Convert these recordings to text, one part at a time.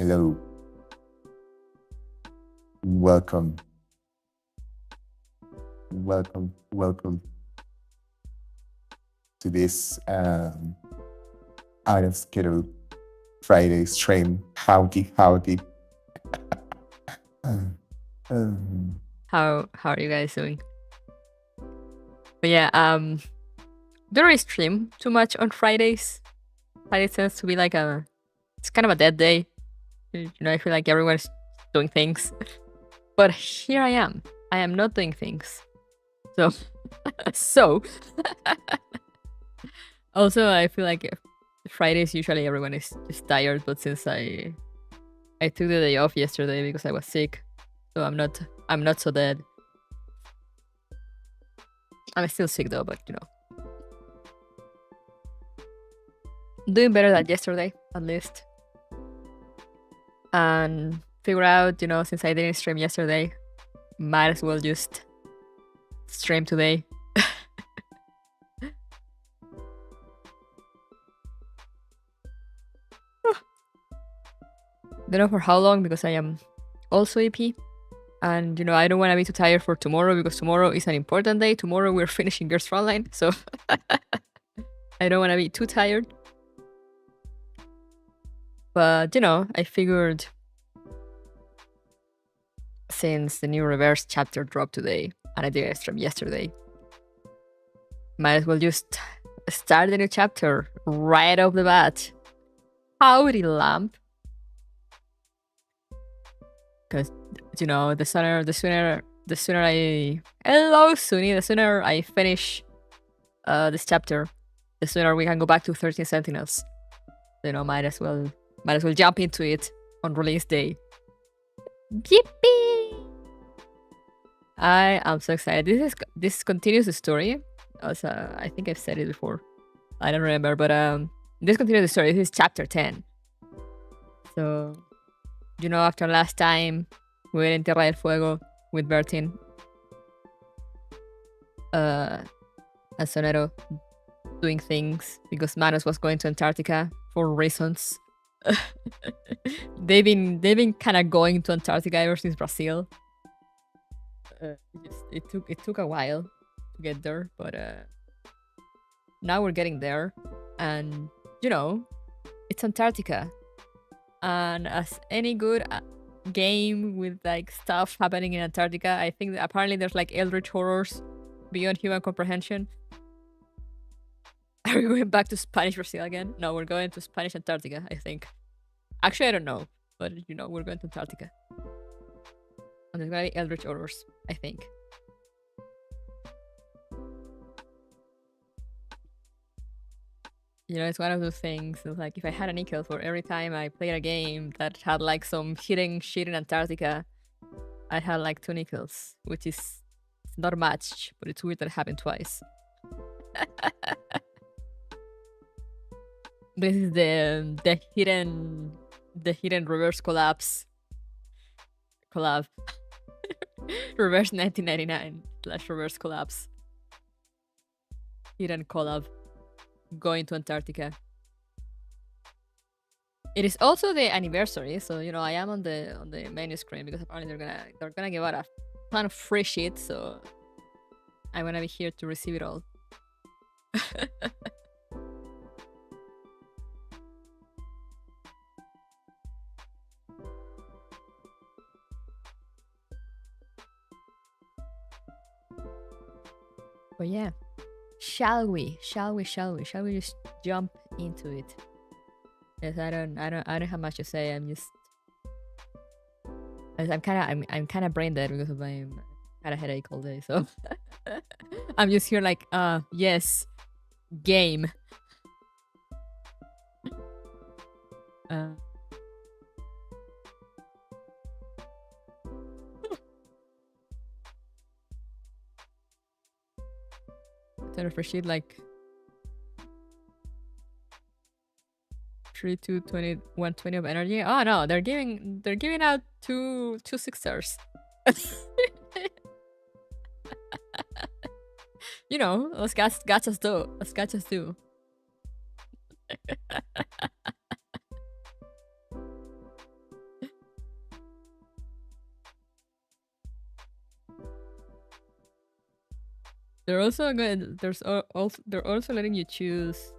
Hello, welcome, welcome to this out of schedule Friday stream. Howdy. Um, um, How are you guys doing? But yeah, don't really stream too much on Fridays. Friday tends to be like it's kind of a dead day. I feel like everyone's doing things. But here I am. I am not doing things. So, so. Also, I feel like Fridays usually everyone is just tired, but since I took the day off yesterday because I was sick, so I'm not so dead. I'm still sick though, but doing better than yesterday at least. And figure out, since I didn't stream yesterday, might as well just stream today. Don't know for how long because I am also EP. And I don't want to be too tired for tomorrow because tomorrow is an important day. Tomorrow we're finishing Girls Frontline, so I don't want to be too tired. But I figured since the new reverse chapter dropped today and I did stream yesterday, might as well just start the new chapter right off the bat. Howdy, lamp. Because the sooner I hello Sunny, the sooner I finish this chapter, the sooner we can go back to 13 Sentinels. Might as well jump into it on release day. Yippee! I am so excited. This continues the story. Also, I think I've said it before. I don't remember, but this continues the story. This is chapter 10. So, after last time we were in Tierra del Fuego with Bertin, and Sonero doing things because Manos was going to Antarctica for reasons. they've been kind of going to Antarctica ever since Brazil. It took a while to get there, but now we're getting there, and it's Antarctica, and as any good game with like stuff happening in Antarctica, I think that apparently there's like eldritch horrors beyond human comprehension. Are we going back to Spanish Brazil again? No, we're going to Spanish Antarctica, I think. Actually, I don't know, but we're going to Antarctica. And there's gonna be eldritch horrors, I think. It's one of those things. It's like if I had a nickel for every time I played a game that had like some hidden shit in Antarctica, I had like 2 nickels, which is not much, but it's weird that it happened twice. This is the hidden reverse collab. Reverse 1999 / reverse collapse. Hidden collab. Going to Antarctica. It is also the anniversary, so I am on the menu screen because apparently they're gonna give out a ton of free shit, so I'm gonna be here to receive it all. But yeah, shall we just jump into it? Yes, I don't have much to say. I'm kind of brain dead because I had a headache all day, so I'm just here like yes, game. Turn for shit like 3, 2, 20, 120 of energy. Oh no, they're giving out two 6 stars. Let's gachas do. Let's gachas do. They're also good. They're also letting you choose.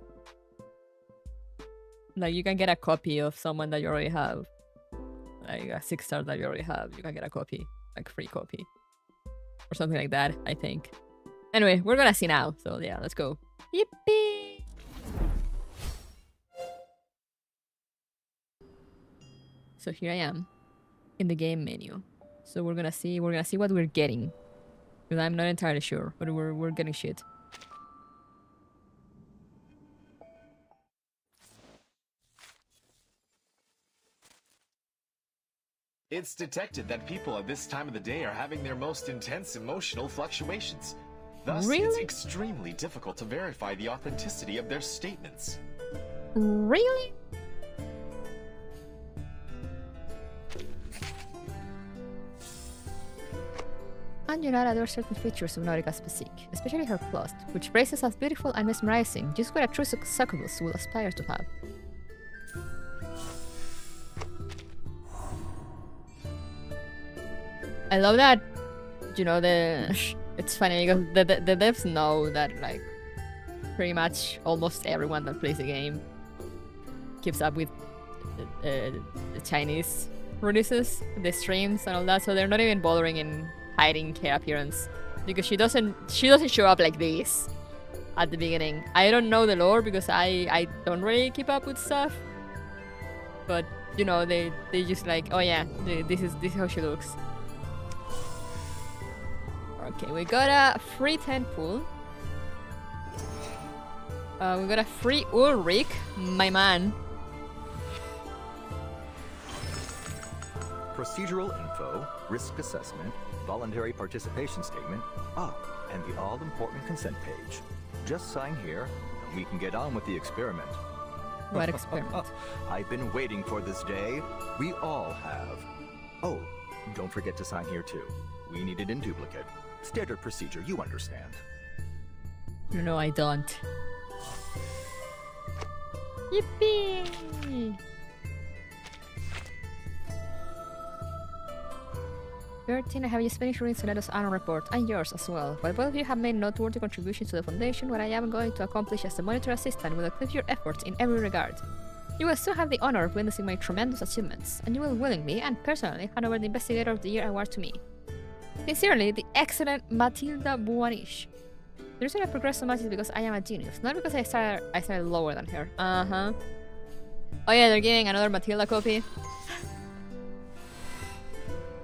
Like you can get a copy of someone that you already have, like a 6-star that you already have. You can get a copy, like free copy, or something like that. I think. Anyway, we're gonna see now. So yeah, let's go. Yippee! So here I am, in the game menu. So we're gonna see what we're getting. Because I'm not entirely sure, but we're getting shit. It's detected that people at this time of the day are having their most intense emotional fluctuations. Thus, it's Really? extremely difficult to verify the authenticity of their statements. Really? Angelada adores certain features of Nautica's physique, especially her cloth, which praises as beautiful and mesmerizing, just what a true succubus will aspire to have. I love that, you know, it's funny because the devs know that, like, pretty much almost everyone that plays the game keeps up with the Chinese releases, the streams and all that, so they're not even bothering in hiding her appearance, because she doesn't show up like this at the beginning. I don't know the lore because I don't really keep up with stuff, but you know, they just like, oh yeah, this is how she looks. Okay, we got a free 10 pool. We got a free Ulrich, my man. Procedural info, risk assessment, voluntary participation statement, and the all-important consent page. Just sign here, and we can get on with the experiment. What experiment? I've been waiting for this day. We all have. Oh, don't forget to sign here too. We need it in duplicate. Standard procedure, you understand. No, I don't. Yippee! 13, I have just finished reading Sonedo's annual report, and yours as well. While both of you have made noteworthy contributions to the Foundation, what I am going to accomplish as the monitor assistant will uplift your efforts in every regard. You will still have the honor of witnessing my tremendous achievements, and you will willingly and personally hand over the Investigator of the Year award to me. Sincerely, the excellent Matilda Buanish. The reason I progress so much is because I am a genius, not because I started lower than her. Uh-huh. Oh yeah, they're giving another Matilda copy.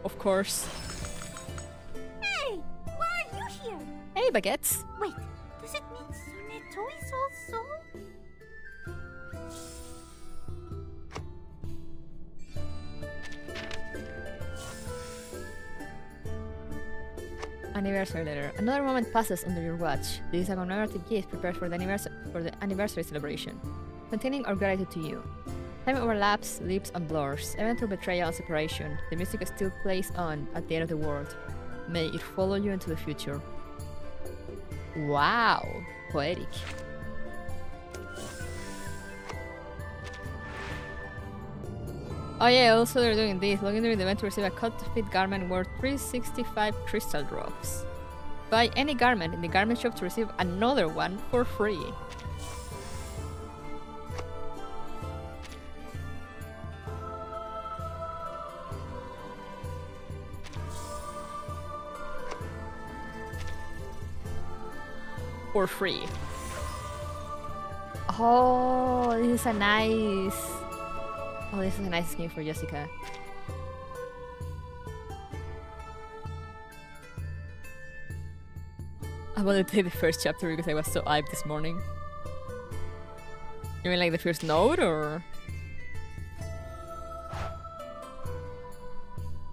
Of course. Hey, why are you here? Hey, baguettes. Wait, does it mean Soneto is also? Anniversary letter. Another moment passes under your watch. This is a commemorative gift prepared for the anniversary celebration, containing our gratitude to you. Time overlaps, leaps and blurs, eventual betrayal and separation. The music still plays on at the end of the world. May it follow you into the future. Wow, poetic. Oh yeah, also they're doing this. Log in during the event to receive a cut-to-fit garment worth 365 crystal drops. Buy any garment in the garment shop to receive another one for free. For free. Oh, this is a nice... Oh, this is a nice skin for Jessica. I wanted to play the first chapter because I was so hyped this morning. You mean like the first note, or...?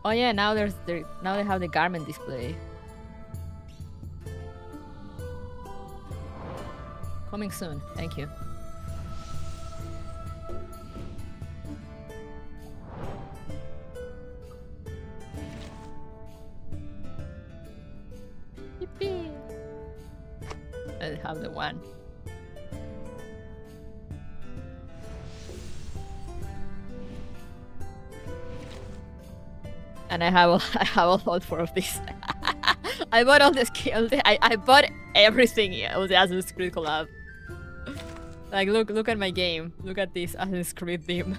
Oh yeah, now now they have the garment display. Coming soon, thank you. Yippee! I have the one. And I have all 4 of these. I bought all the skills. I bought everything was the Assassin's Creed collab. Like, look at my game. Look at this Assassin's Creed theme.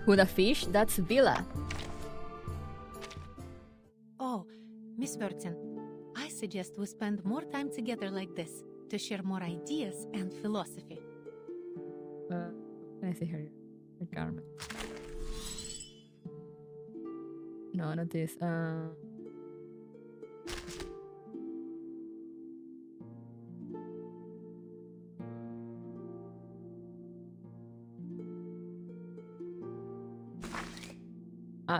Who the fish? That's Villa. Oh, Miss Burton, I suggest we spend more time together like this to share more ideas and philosophy. Can I see her garment? No, not this.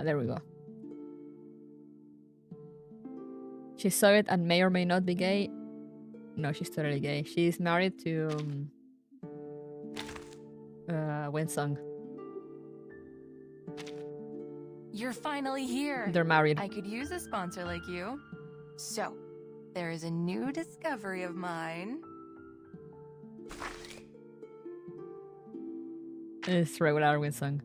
There we go. She's Soviet and may or may not be gay. No, she's totally gay. She's married to Winsong. You're finally here. They're married. I could use a sponsor like you. So, there is a new discovery of mine. It's regular Winsong.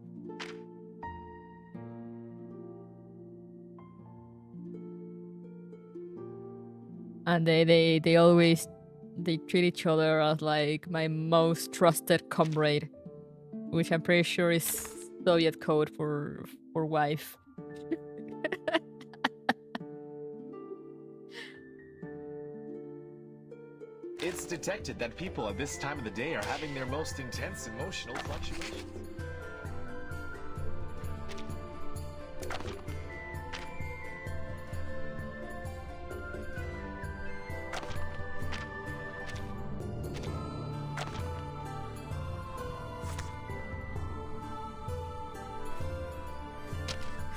And they always treat each other as like my most trusted comrade, which I'm pretty sure is Soviet code for wife. It's detected that people at this time of the day are having their most intense emotional fluctuations.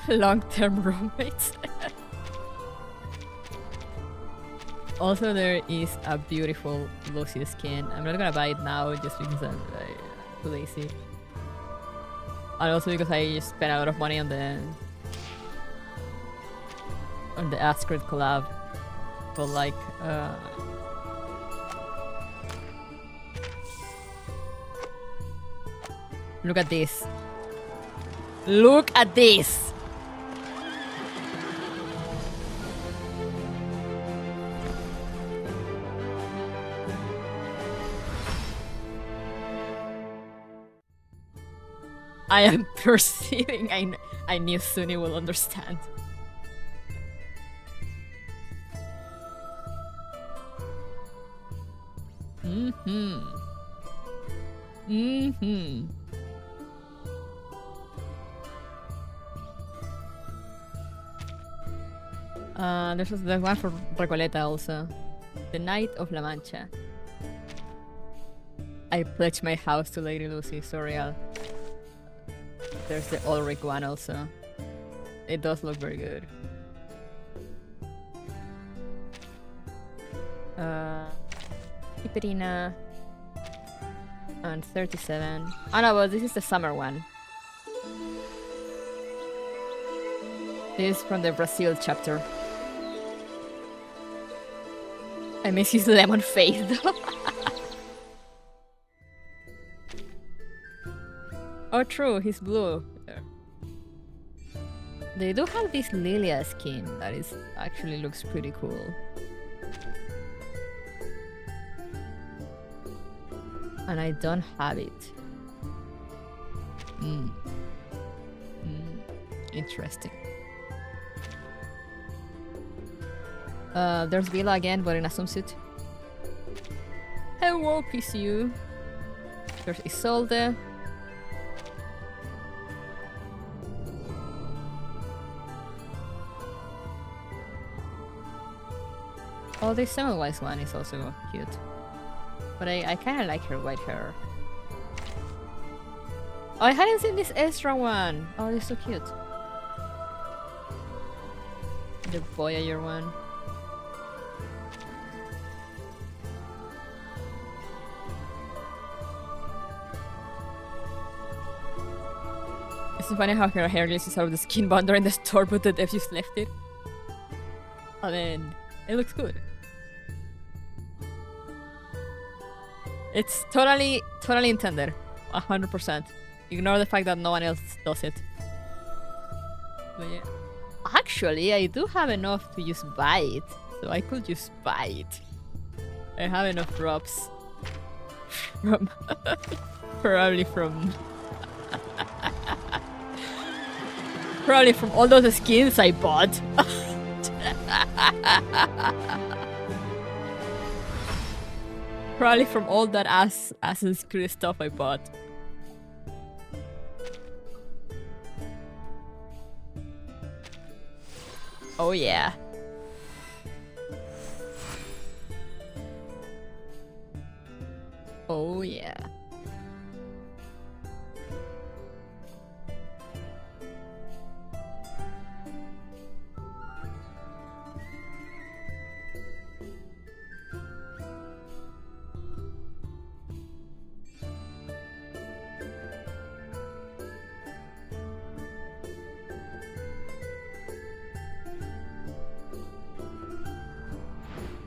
Long-term roommates. Also, there is a beautiful Lucy skin. I'm not gonna buy it now just because I'm too lazy. And also because I just spent a lot of money on the Ascrit collab. But like, look at this. Look at this. I am perceiving. I knew Sunny will understand. There's one for Recoleta also. The Knight of La Mancha. I pledge my house to Lady Lucy, so real. There's the Ulrich one also. It does look very good. Piperina. And 37. Oh no, but this is the summer one. This is from the Brazil chapter. I miss his lemon face though. Oh true, he's blue. They do have this Lilia skin that is actually looks pretty cool. And I don't have it. Interesting. There's Villa again, but in a swimsuit. Hello, PCU. There's Isolde. Oh, the Semmelweis one is also cute. But I kind of like her white hair. Oh, I hadn't seen this Ezra one. Oh, they're so cute. The Voyager one. It's funny how her hair glitches out of the skin bond in the store, but the dev just left it. And then it looks good. It's totally intended. 100%. Ignore the fact that no one else does it. But yeah. Actually, I do have enough to use bite, so I could use bite. I have enough drops from probably from all those skins I bought. Probably from all that Assassin's Creed stuff I bought. Oh yeah. Oh yeah.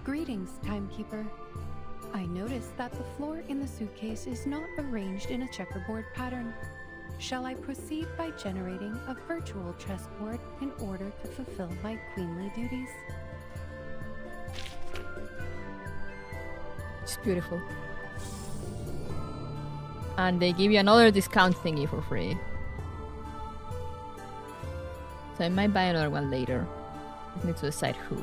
Greetings, timekeeper. I noticed that the floor in the suitcase is not arranged in a checkerboard pattern. Shall I proceed by generating a virtual chessboard in order to fulfill my queenly duties? It's beautiful. And they give you another discount thingy for free. So I might buy another one later. I need to decide who.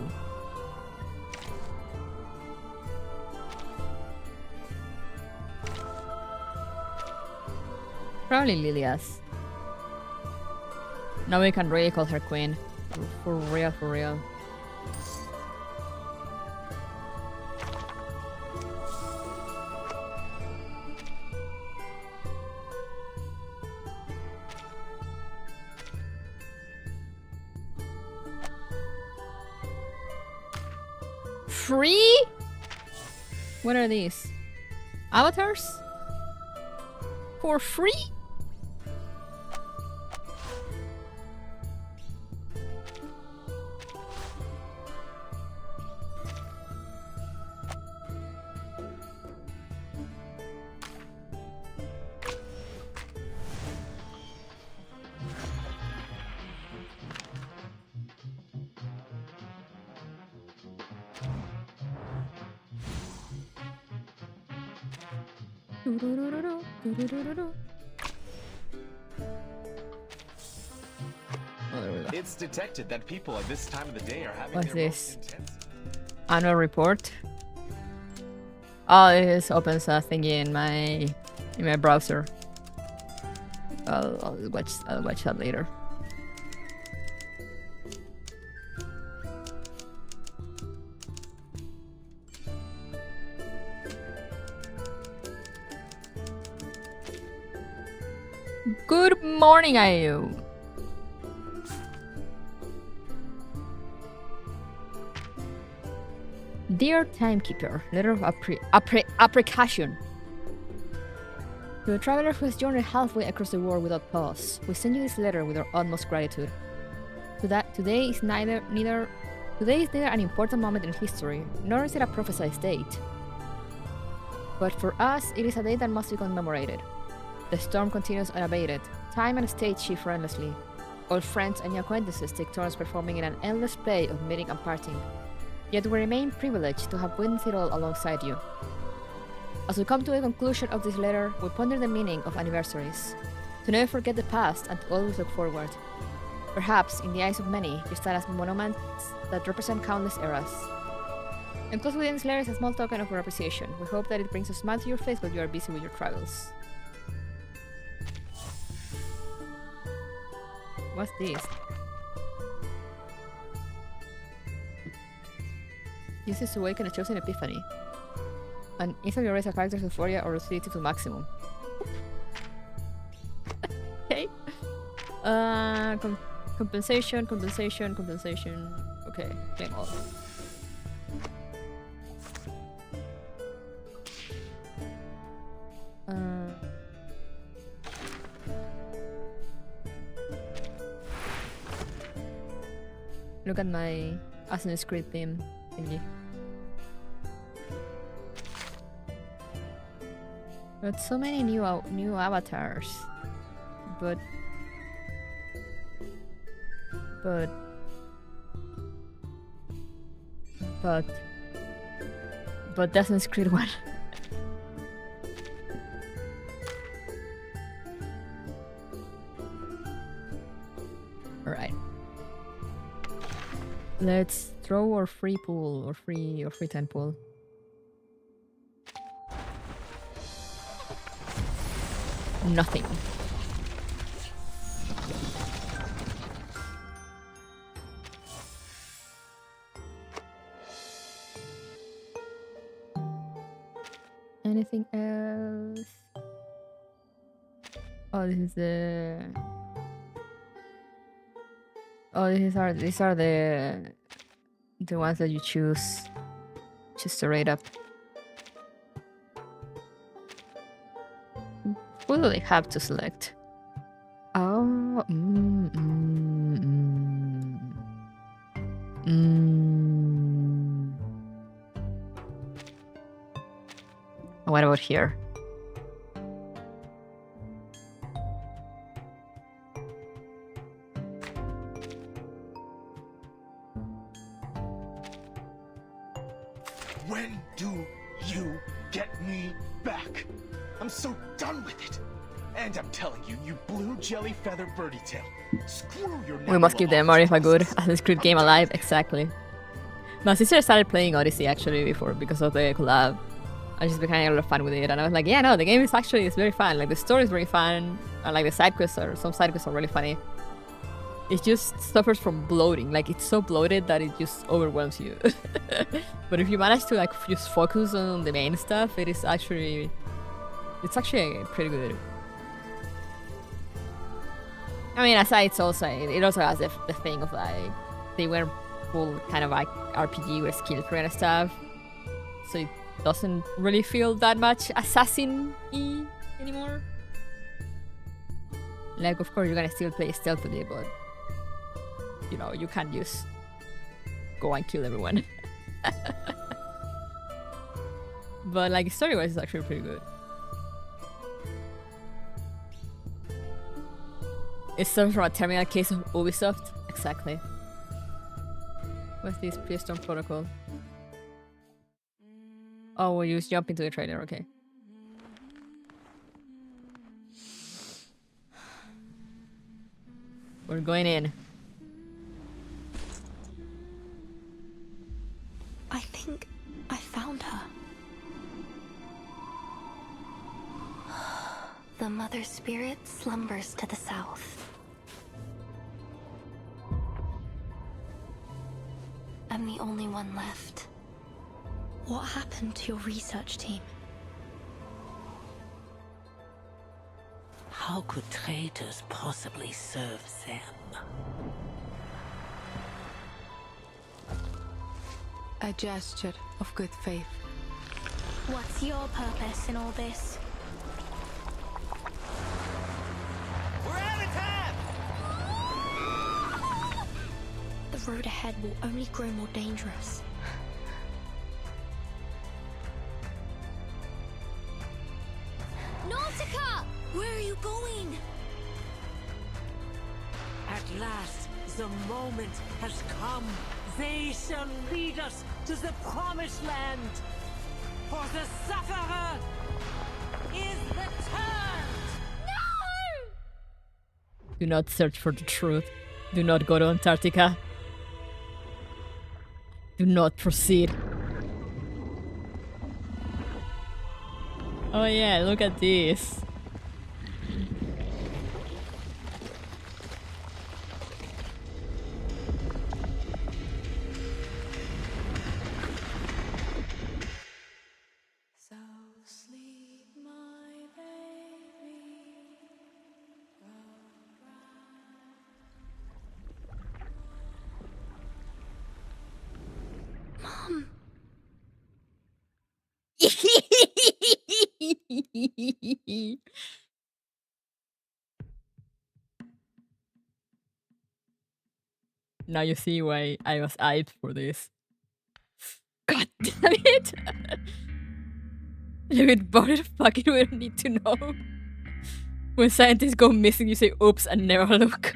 Probably Lilia's. Now we can really call her queen. For real, for real. Free? What are these? Avatars? For free? Oh, there we go. It's detected that people at this time of the day are having What's their this? most intense. Annual report. Oh, this opens a thingy in my browser. I'll watch that later. Good morning, Ayu. Dear Timekeeper, letter of apprehension. To a traveler who has journeyed halfway across the world without pause, we send you this letter with our utmost gratitude. Today is neither an important moment in history, nor is it a prophesied date. But for us, it is a day that must be commemorated. The storm continues unabated. Time and stage shift endlessly. Old friends and new acquaintances take turns performing in an endless play of meeting and parting. Yet we remain privileged to have witnessed it all alongside you. As we come to the conclusion of this letter, we ponder the meaning of anniversaries. To never forget the past and to always look forward. Perhaps, in the eyes of many, you stand as monuments that represent countless eras. Enclosed within this letter is a small token of our appreciation. We hope that it brings a smile to your face while you are busy with your travels. What's this? Use this to awaken a chosen epiphany. And instantly raise a character's euphoria or lucidity to maximum. Okay. Compensation. Okay, claim all. Look at my Assassin's Creed theme thingy. But so many new avatars. but Assassin's Creed 1. Alright. Let's throw or free pool or free time pool. Nothing. Anything else? Oh, this is the. Oh, these are the ones that you choose just to rate up. Who do they have to select? Oh, What about here? When do you get me back? I'm so done with it. And I'm telling you, you blue jelly feather birdie tail. Screw your We must keep the memory of a good Assassin's Creed game alive. Exactly. My sister started playing Odyssey actually before because of the collab. I just been having a lot of fun with it, and I was like, yeah, no, the game is actually very fun. Like the story is very fun, and like the side quests some side quests are really funny. It just suffers from bloating. Like it's so bloated that it just overwhelms you. But if you manage to like just focus on the main stuff, it's actually pretty good. I mean, aside, it also has the thing of like they were full kind of like RPG with skill tree and stuff, so it doesn't really feel that much assassin-y anymore. Like, of course, you're gonna still play stealthily, but you know, you can't just go and kill everyone. But like story-wise, it's actually pretty good. It's some from a terminal case of Ubisoft. Exactly. What's this Piston Protocol? Oh, we'll just jump into the trailer, okay. We're going in. I think I found her. The Mother Spirit slumbers to the south. I'm the only one left. What happened to your research team? How could traitors possibly serve them? A gesture of good faith. What's your purpose in all this? We're out of time! The road ahead will only grow more dangerous. Nautica! Where are you going? At last, the moment has come. They shall lead us to the promised land. For the sufferer is returned! No! Do not search for the truth. Do not go to Antarctica. Do not proceed. Oh yeah, look at this. Now you see why I was hyped for this. God damn it! Look at Boris fucking we don't need to know. When scientists go missing, you say oops and never look.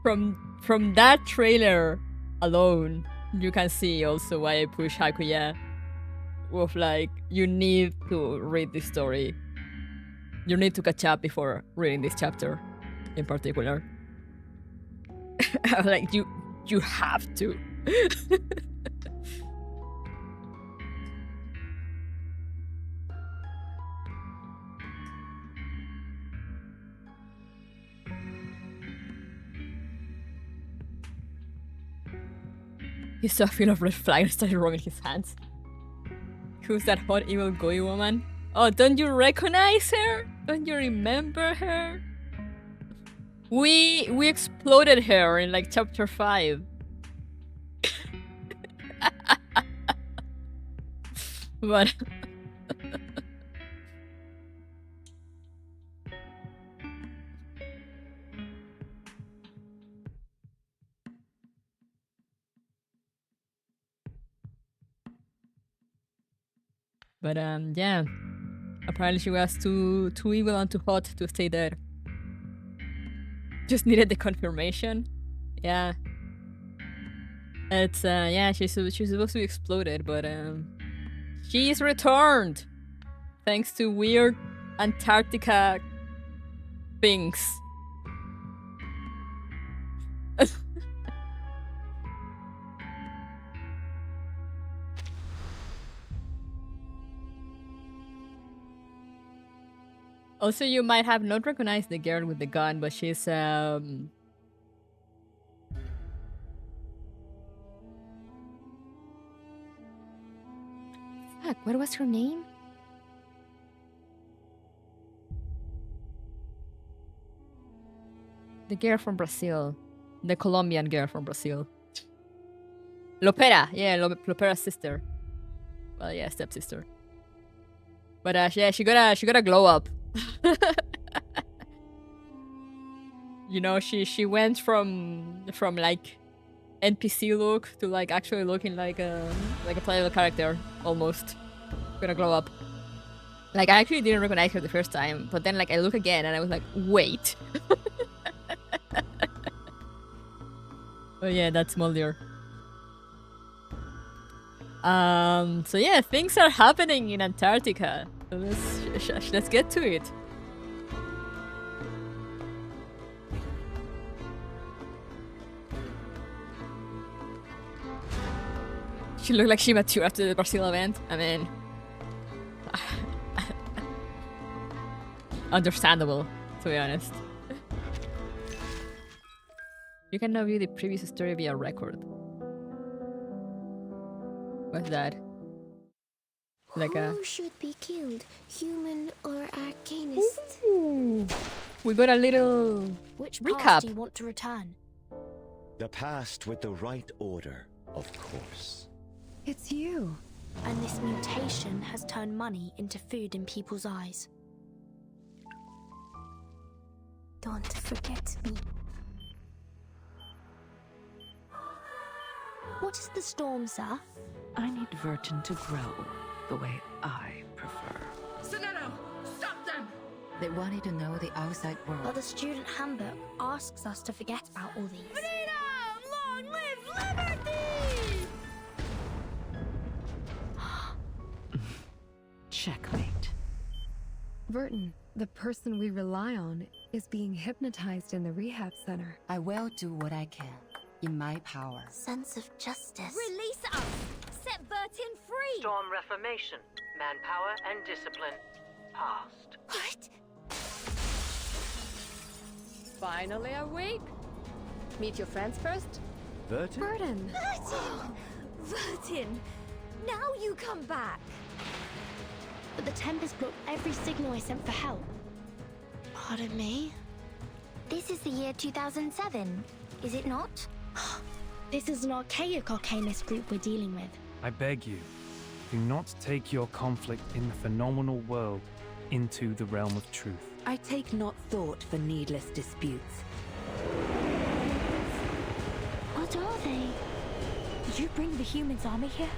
From that trailer alone, you can see also why I push Hakuya with like, you need to read this story. You need to catch up before reading this chapter in particular. Like, you have to. He saw a feel of red flag and started rubbing his hands. Who's that hot evil goy woman? Oh, don't you recognize her? Don't you remember her? We exploded her in like chapter 5. But yeah. Apparently she was too evil and too hot to stay there. Just needed the confirmation. Yeah. It's yeah, she's supposed to be exploded, but she's returned. Thanks to weird Antarctica things. Also, you might have not recognized the girl with the gun, but she's Fuck, what was her name? The girl from Brazil. The Colombian girl from Brazil. Lopera, yeah, Lopera's sister. Well, yeah, stepsister. But yeah, she got a glow up. You know, she went from like NPC look to like actually looking like a playable character almost. Gonna glow up. Like, I actually didn't recognize her the first time, but then like I look again and I was like, wait. Oh yeah, that's Mulder. So yeah, things are happening in Antarctica. So let's get to it. She looked like she matured after the Brazil event. I mean, understandable, to be honest. You can now view the previous story via record. What's that? Like Who should be killed, human or arcanist? Ooh. We got a little Which recap. path do you want to return? The past with the right order, of course. It's you. And this mutation has turned money into food in people's eyes. Don't forget me. What is the storm, sir? I need Vertin to grow the way I prefer. Sonetto, stop them! They wanted to know the outside But world. the student handbook asks us to forget about all these. Freedom! Long live liberty! Checkmate. Vertin, the person we rely on, is being hypnotized in the rehab center. I will do what I can in my power. Sense of justice. Release us! Set Vertin free! Storm reformation, manpower and discipline. Past. What? Finally awake? Meet your friends first? Vertin? Vertin! Vertin! Vertin! Now you come back! But the Tempest blocked every signal I sent for help. Pardon me? This is the year 2007, is it not? This is an archaic arcanist group we're dealing with. I beg you, do not take your conflict in the phenomenal world into the realm of truth. I take not thought for needless disputes. What are they? Did you bring the humans' army here?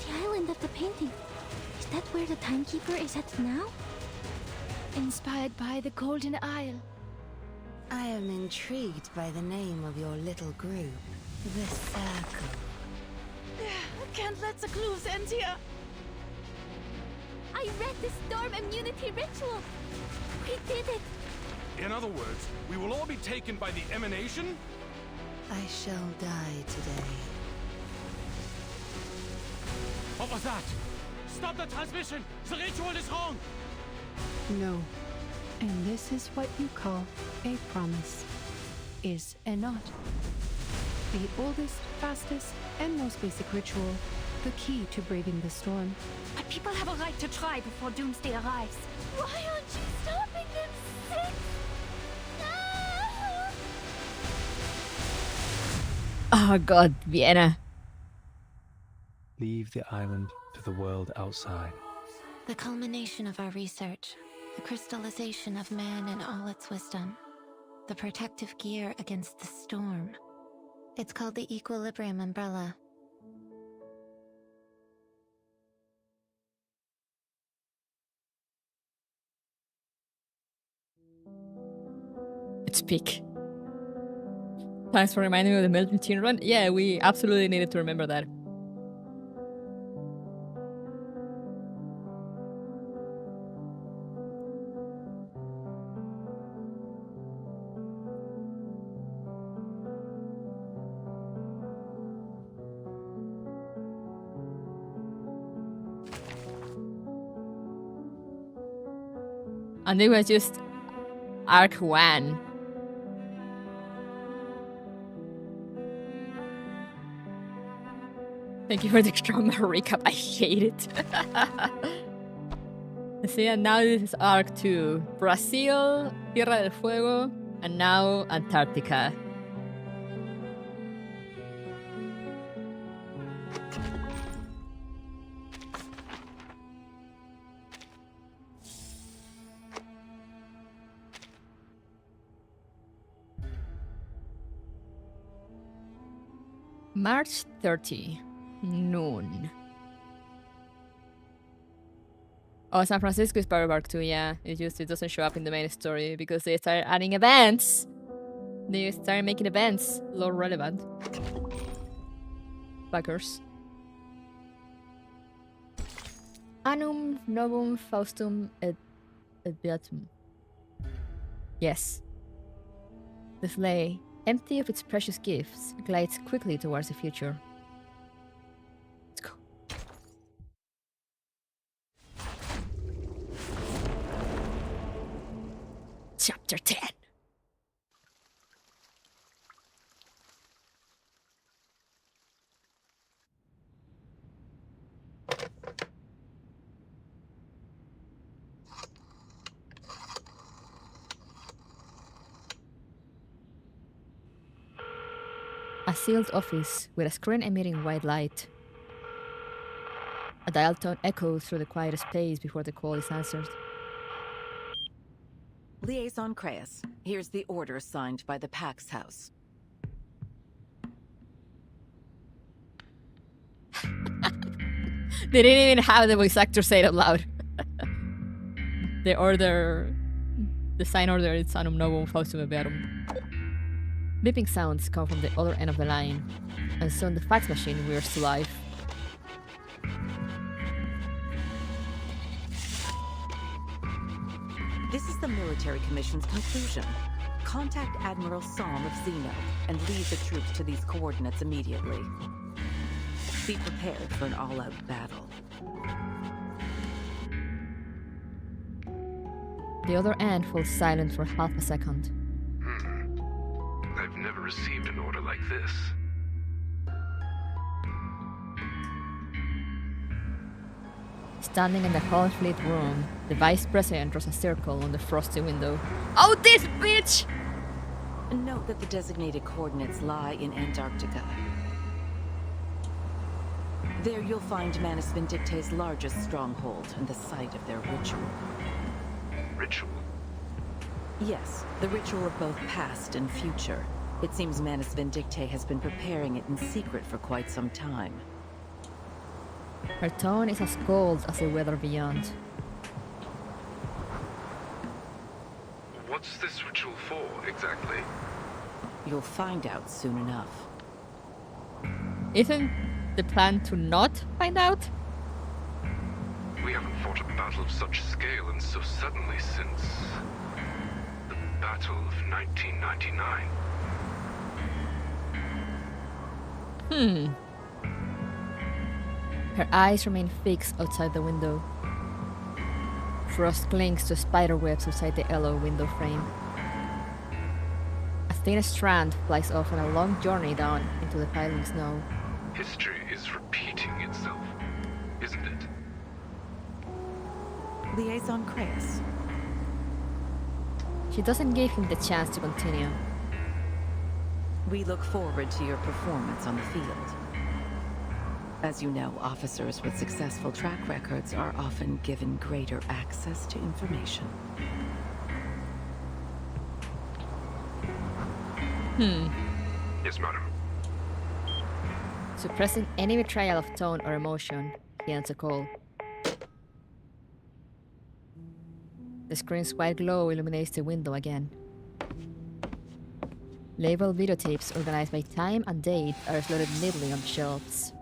The island of the painting. Is that where the timekeeper is at now? Inspired by the Golden Isle. I am intrigued by the name of your little group, the Circle. I can't let the clues end here. I read the storm immunity ritual. We did it. In other words, we will all be taken by the emanation? I shall die today. What was that? Stop the transmission! The ritual is wrong! No. And this is what you call a promise. Is and not. The oldest, fastest, and most basic ritual. The key to braving the storm. But people have a right to try before doomsday arrives. Why aren't you stopping them, Six? Oh god, Vienna. Leave the island to the world outside. The culmination of our research. The crystallization of man in all its wisdom. The protective gear against the storm. It's called the Equilibrium Umbrella. It's peak. Thanks for reminding me of the Milton Teen Run. Yeah, we absolutely needed to remember that. And it was just Arc 1. Thank you for the extra recap. I hate it. See, and now this is Arc 2. Brazil, Tierra del Fuego, and now Antarctica. March 30, noon. Oh, San Francisco is part of Arc 2, yeah. It doesn't show up in the main story because they started adding events. They started making events lore relevant. Fuckers. Annum novum faustum et beatum. Yes. The sleigh, empty of its precious gifts, glides quickly towards the future. Let's go. Chapter 10. A sealed office with a screen emitting white light. A dial tone echoes through the quiet space before the call is answered. Liaison Creus, here's the order signed by the Pax House. They didn't even have the voice actor say it out loud. The sign order is Annum Novum Faustum et Beatum. Beeping sounds come from the other end of the line, and soon the fax machine whirs to life. This is the Military Commission's conclusion. Contact Admiral Psalm of Zeno and lead the troops to these coordinates immediately. Be prepared for an all-out battle. The other end falls silent for half a second. I've never received an order like this. Standing in the Hull Fleet room, the Vice President draws a circle on the frosty window. Oh, this bitch! Note that the designated coordinates lie in Antarctica. There you'll find Manus Vindicte's largest stronghold and the site of their ritual. Ritual? Yes, the ritual of both past and future. It seems Manus Vindictae has been preparing it in secret for quite some time. Her tone is as cold as the weather beyond. What's this ritual for, exactly? You'll find out soon enough. Isn't the plan to not find out? We haven't fought a battle of such scale and so suddenly since... the Battle of 1999. Her eyes remain fixed outside the window. Frost clings to spiderwebs outside the yellow window frame. A thin strand flies off on a long journey down into the piling snow. History is repeating itself, isn't it? Liaison Creus. She doesn't give him the chance to continue. We look forward to your performance on the field. As you know, officers with successful track records are often given greater access to information. Yes, madam. Suppressing any betrayal of tone or emotion, he ends a call. The screen's white glow illuminates the window again. Labeled videotapes organized by time and date are slotted neatly on the shelves.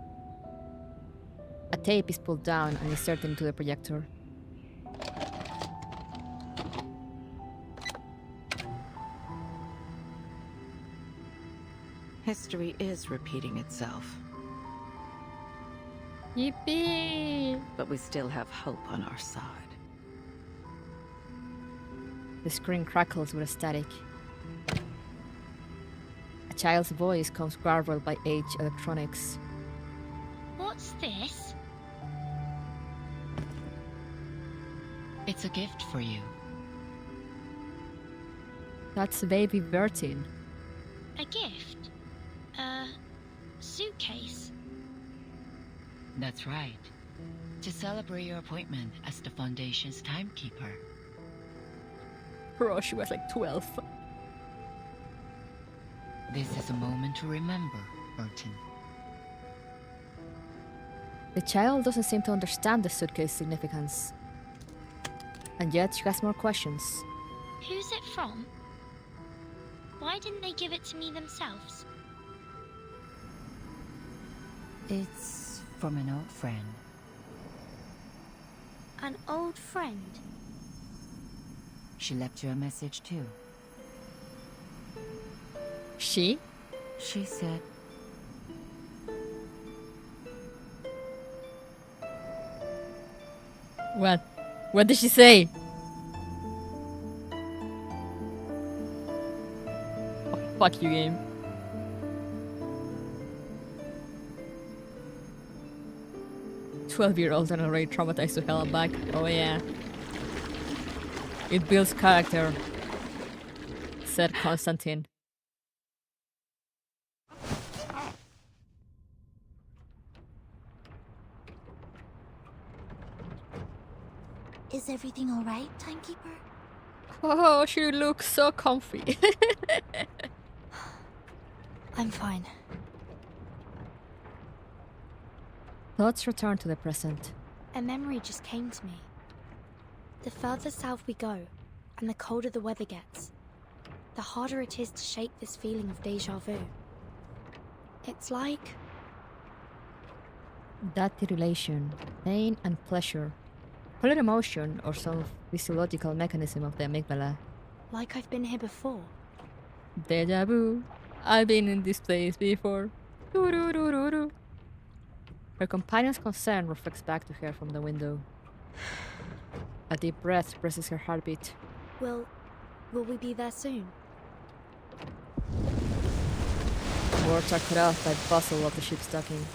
A tape is pulled down and inserted into the projector. History is repeating itself. Yippee! But we still have hope on our side. The screen crackles with a static. A child's voice comes garbled by age electronics. What's this? It's a gift for you. That's baby Bertin. A gift? A suitcase? That's right. To celebrate your appointment as the Foundation's timekeeper. Bro, she was like 12. This is a moment to remember, Burton. The child doesn't seem to understand the suitcase significance. And yet she has more questions. Who's it from? Why didn't they give it to me themselves? It's from an old friend. An old friend? She left you a message too. She? She said... What? What did she say? Oh, fuck you, game. "12-year-olds are already traumatized to hell and back." Oh yeah. It builds character, said Constantine. Is everything alright, timekeeper? Oh, she looks so comfy. I'm fine. Thoughts return to the present. A memory just came to me. The further south we go, and the colder the weather gets, the harder it is to shake this feeling of deja vu. It's like... that relation, pain and pleasure. Call it emotion or some physiological mechanism of the amygdala. like I've been here before. Deja vu. I've been in this place before. Doo-doo-doo-doo-doo. Her companion's concern reflects back to her from the window. A deep breath presses her heartbeat. Will we be there soon? Words are cut off by the bustle of the ship's docking.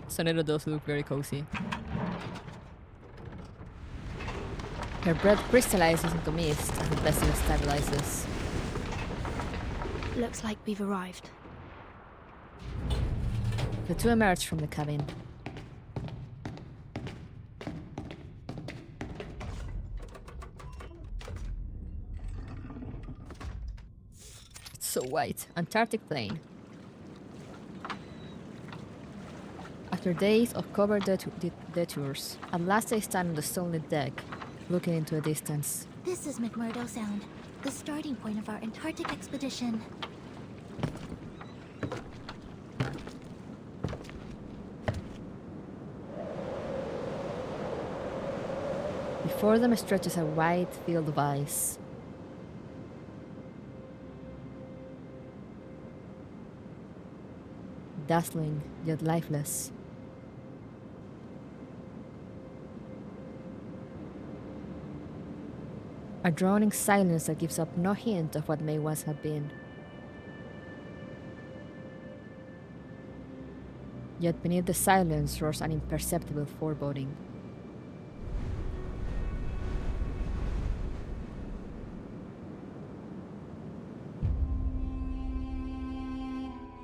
Sonero does look very cozy. Her breath crystallizes into mist as the vessel stabilizes. Looks like we've arrived. The two emerge from the cabin. Also white. Antarctic plain. After days of covered detours, at last I stand on the stony deck, looking into the distance. This is McMurdo Sound, the starting point of our Antarctic expedition. Before them stretches a wide field of ice. Dazzling, yet lifeless. A drowning silence that gives up no hint of what may once have been. Yet beneath the silence roars an imperceptible foreboding.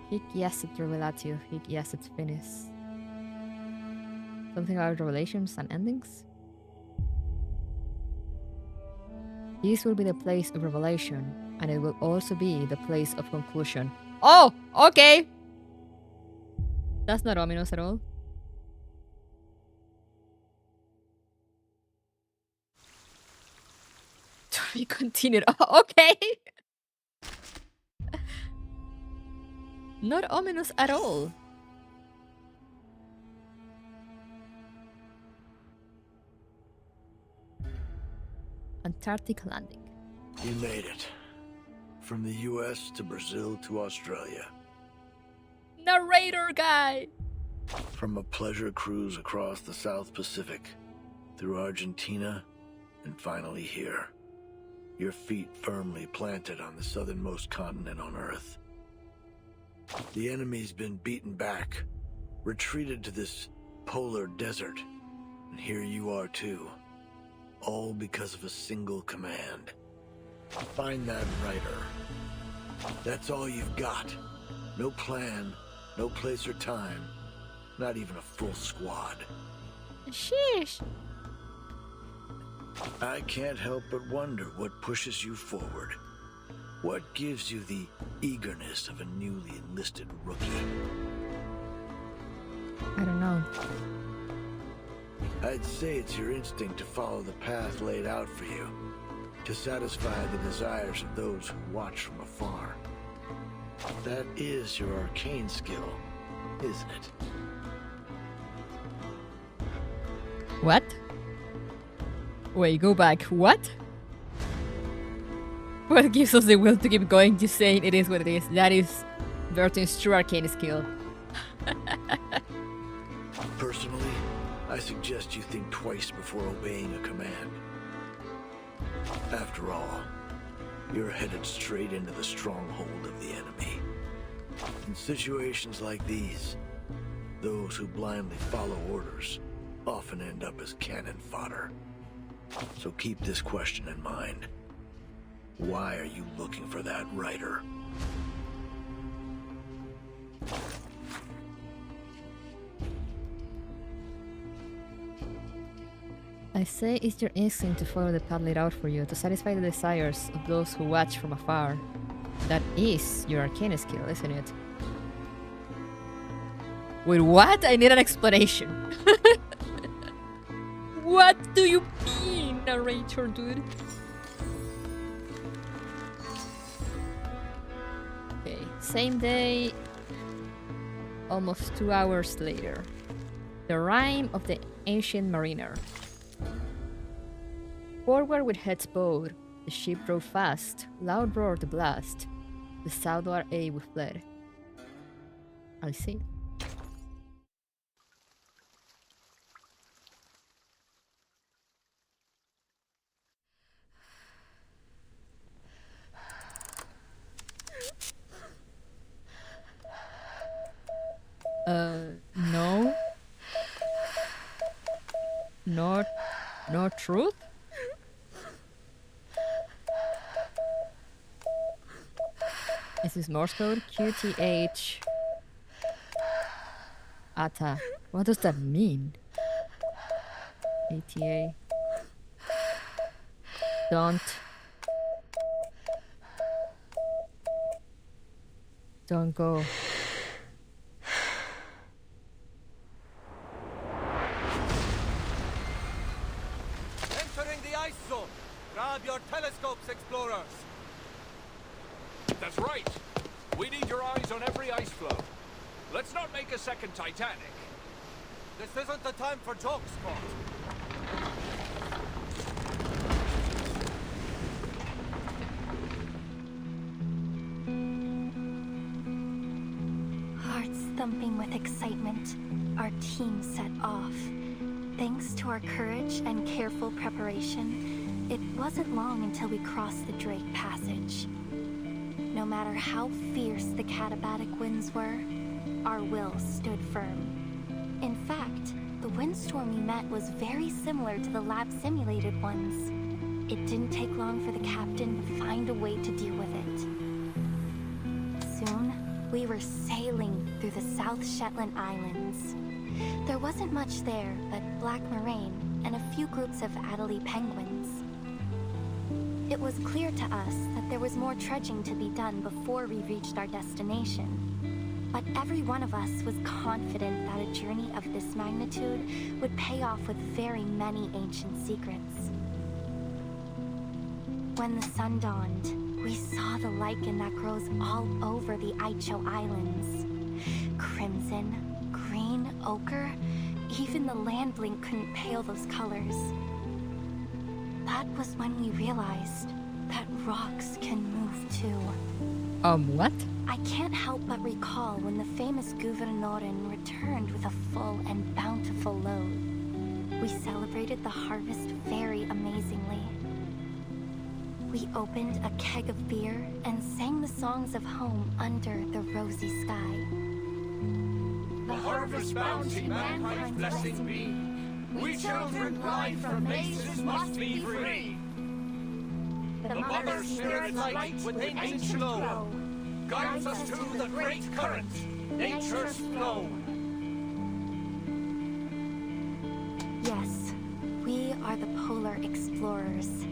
Hic jacet revelatio, hic jacet finis. Something about revelations and endings? This will be the place of revelation, and it will also be the place of conclusion. Oh, okay! That's not ominous at all. To be continued. Oh, okay! Not ominous at all. Antarctic landing. You made it. From the US to Brazil to Australia. Narrator guy! From a pleasure cruise across the South Pacific, through Argentina, and finally here. Your feet firmly planted on the southernmost continent on Earth. The enemy's been beaten back, retreated to this polar desert, and here you are too. All because of a single command. Find that writer. That's all you've got. No plan, no place or time, not even a full squad. Sheesh. I can't help but wonder what pushes you forward. What gives you the eagerness of a newly enlisted rookie? I don't know. I'd say it's your instinct to follow the path laid out for you, to satisfy the desires of those who watch from afar. That is your arcane skill, isn't it? What? Wait, go back. What? What gives us the will to keep going, just saying it is what it is? That is Bertin's true arcane skill. Personally, I suggest you think twice before obeying a command. After all, you're headed straight into the stronghold of the enemy. In situations like these, those who blindly follow orders often end up as cannon fodder. So keep this question in mind. Why are you looking for that writer? I say it's your instinct to follow the path laid out for you, to satisfy the desires of those who watch from afar. That is your arcane skill, isn't it? Wait, what? I need an explanation. What do you mean, narrator, dude? Okay, same day, almost 2 hours later. The rhyme of the ancient mariner. Forward with heads bowed, the ship rode fast, loud roared the blast. The southward we fled. I'll see. No. No truth? Is this Morse code? QTH. ATA. What does that mean? ATA. Don't. Don't go. Entering the ice zone. Grab your telescopes, explorers. That's right. We need your eyes on every ice floe. Let's not make a second Titanic. This isn't the time for jokes, Scott. Hearts thumping with excitement, our team set off. Thanks to our courage and careful preparation, it wasn't long until we crossed the Drake Passage. No matter how fierce the katabatic winds were, our will stood firm. In fact, the windstorm we met was very similar to the lab-simulated ones. It didn't take long for the captain to find a way to deal with it. Soon, we were sailing through the South Shetland Islands. There wasn't much there but black moraine and a few groups of Adelie penguins. It was clear to us that there was more trudging to be done before we reached our destination. But every one of us was confident that a journey of this magnitude would pay off with very many ancient secrets. When the sun dawned, we saw the lichen that grows all over the Icho Islands. Crimson, green, ochre, even the landlink couldn't pale those colors. That was when we realized that rocks can move too. What? I can't help but recall when the famous Gouvernoren returned with a full and bountiful load. We celebrated the harvest very amazingly. We opened a keg of beer and sang the songs of home under the rosy sky. The harvest bounty mankind's blessing be. We children blind from maces must be free. The Mother Spirit's light with ancient glow guides us to the great current, nature's flow. Yes, we are the polar explorers.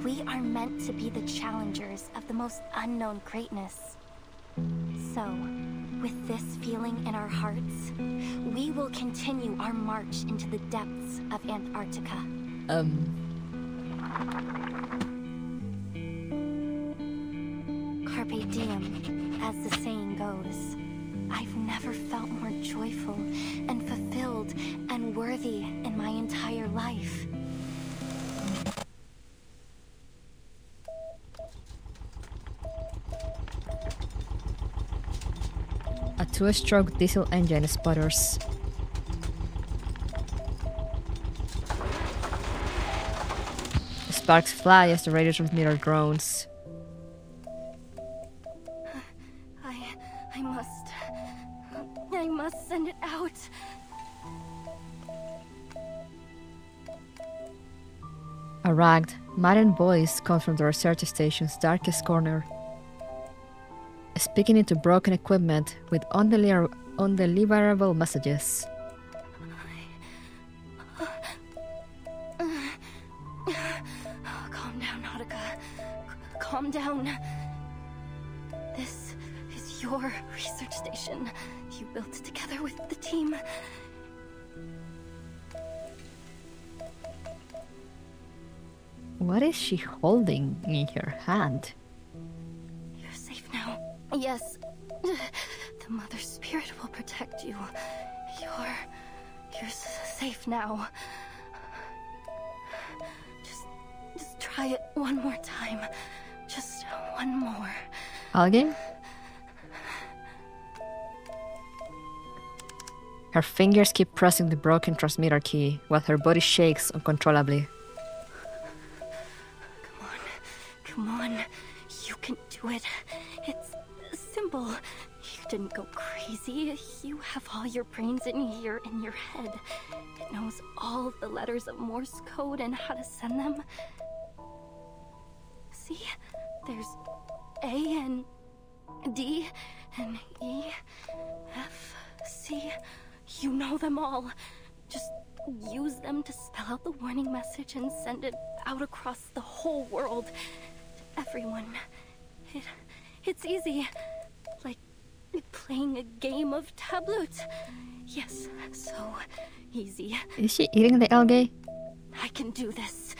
We are meant to be the challengers of the most unknown greatness. So, with this feeling in our hearts, we will continue our march into the depths of Antarctica. Carpe diem, as the saying goes. I've never felt more joyful and fulfilled and worthy in my entire life. A two-stroke diesel engine sputters. Sparks fly as the radio transmitter groans. I must send it out. A ragged, maddened voice comes from the research station's darkest corner, speaking into broken equipment with undeliverable messages. Calm down, Nautica. Calm down. This is your research station. You built it together with the team. What is she holding in her hand? You're safe now. Yes. The Mother Spirit will protect you. You're safe now. Just try it one more time. Just one more. Again? Her fingers keep pressing the broken transmitter key while her body shakes uncontrollably. Come on. You can do it. It's simple. You didn't go crazy. You have all your brains in here in your head. It knows all the letters of Morse code and how to send them. See? There's A and D and E, F, C. You know them all. Just use them to spell out the warning message and send it out across the whole world to everyone. It's easy. Like playing a game of tabloot. Yes, so easy. Is she eating the algae? I can do this.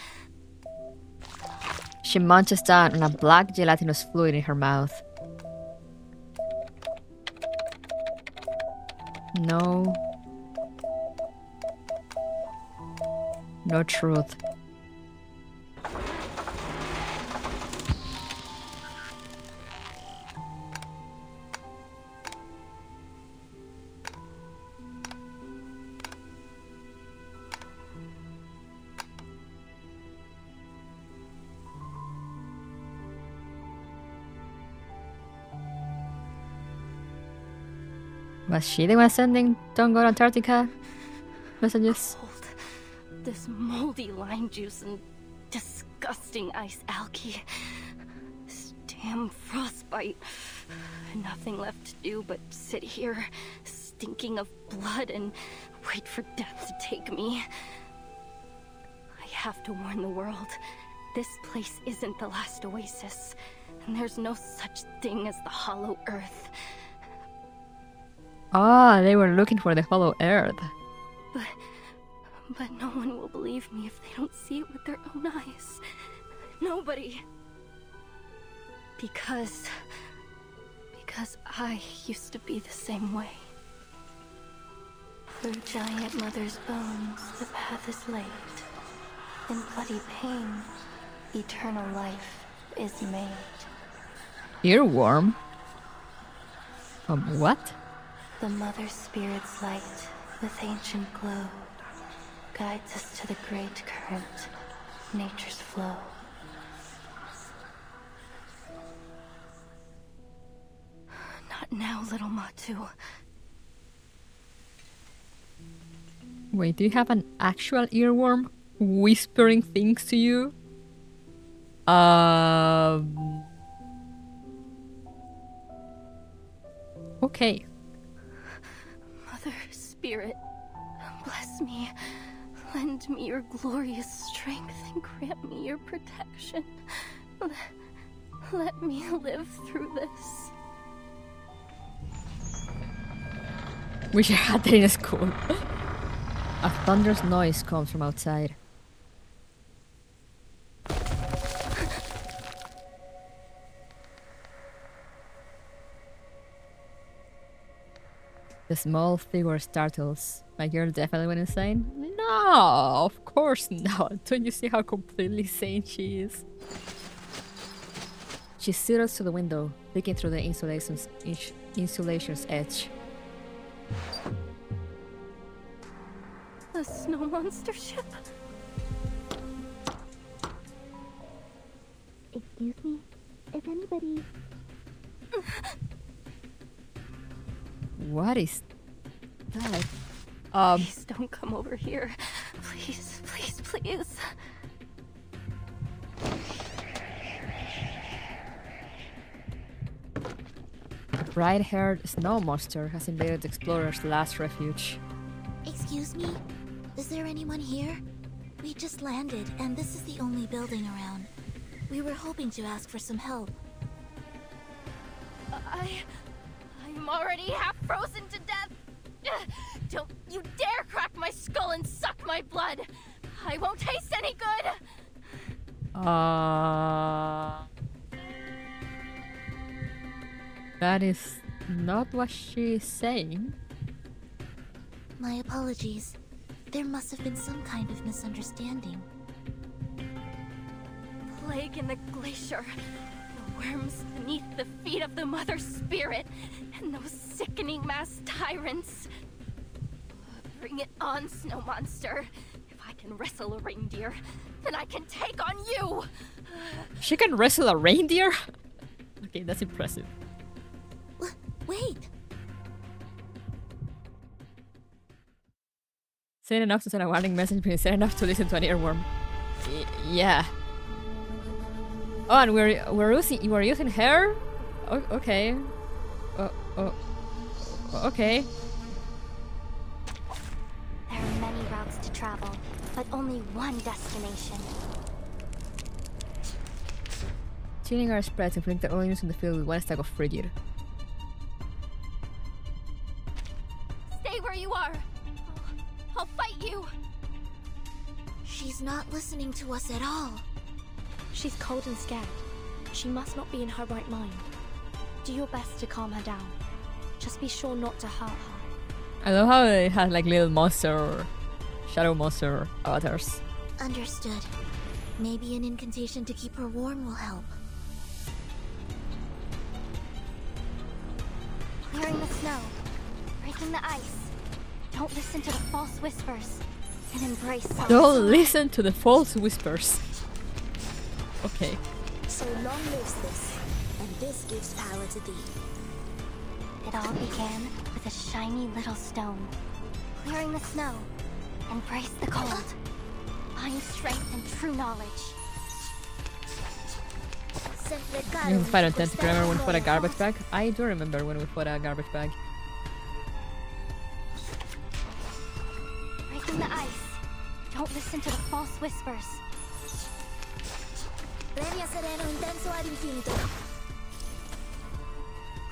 She munches down on a black gelatinous fluid in her mouth. No. No truth. Was she the one sending "Don't go to Antarctica" messages? This moldy lime juice and disgusting ice algae. This damn frostbite. Nothing left to do but sit here, stinking of blood, and wait for death to take me. I have to warn the world. This place isn't the last oasis, and there's no such thing as the Hollow Earth. Ah, they were looking for the Hollow Earth. But no one will believe me if they don't see it with their own eyes. Nobody. Because I used to be the same way. Through giant mother's bones, the path is laid. In bloody pain, eternal life is made. Earworm? What? The mother spirit's light, with ancient glow, guides us to the great current, nature's flow. Not now, little Matu. Wait, do you have an actual earworm whispering things to you? Okay. Mother Spirit, bless me. Lend me your glorious strength and grant me your protection. Let me live through this. Wish I had that in school. A thunderous noise comes from outside. The small figure startles. My girl definitely went insane? No, of course not. Don't you see how completely sane she is? She sidles to the window, peeking through the insulation's edge. A snow monster ship? Excuse me? Is anybody... What is that? Please don't come over here. Please, please, please. A bright-haired snow monster has invaded the explorer's last refuge. Excuse me? Is there anyone here? We just landed, and this is the only building around. We were hoping to ask for some help. I'm already half frozen to death. Don't you dare crack my skull and suck my blood. I won't taste any good. That is not what she is saying. My apologies. There must have been some kind of misunderstanding. Plague in the glacier. The worms beneath the feet of the Mother Spirit. And those sickening mass tyrants. Bring it on, Snow Monster. If I can wrestle a reindeer, then I can take on you! She can wrestle a reindeer? Okay, that's impressive. Wait! Sane enough to send a warning message, but insane enough to listen to an earworm. Yeah. Oh, and we're using her? Okay. Okay. There are many routes to travel, but only one destination. Tuning our spreads and filling the oil in the field with one stack of frigid. Stay where you are. I'll fight you. She's not listening to us at all. She's cold and scared. She must not be in her right mind. Do your best to calm her down. Just be sure not to hurt her. I love how it has like little monster, shadow monster avatars. Understood. Maybe an incantation to keep her warm will help. Clearing the snow. Breaking the ice. Don't listen to the false whispers. And embrace solitude. Don't listen to the false whispers. Okay. So long lives this, and this gives power to thee. It all began with a shiny little stone. Clearing the snow. Embrace the cold. Find strength and true knowledge. You can fight Antarctic. Remember when we fought a garbage bag? I do remember when we fought a garbage bag. Breaking the ice. Don't listen to the false whispers. Premio sereno intenso ad infinito.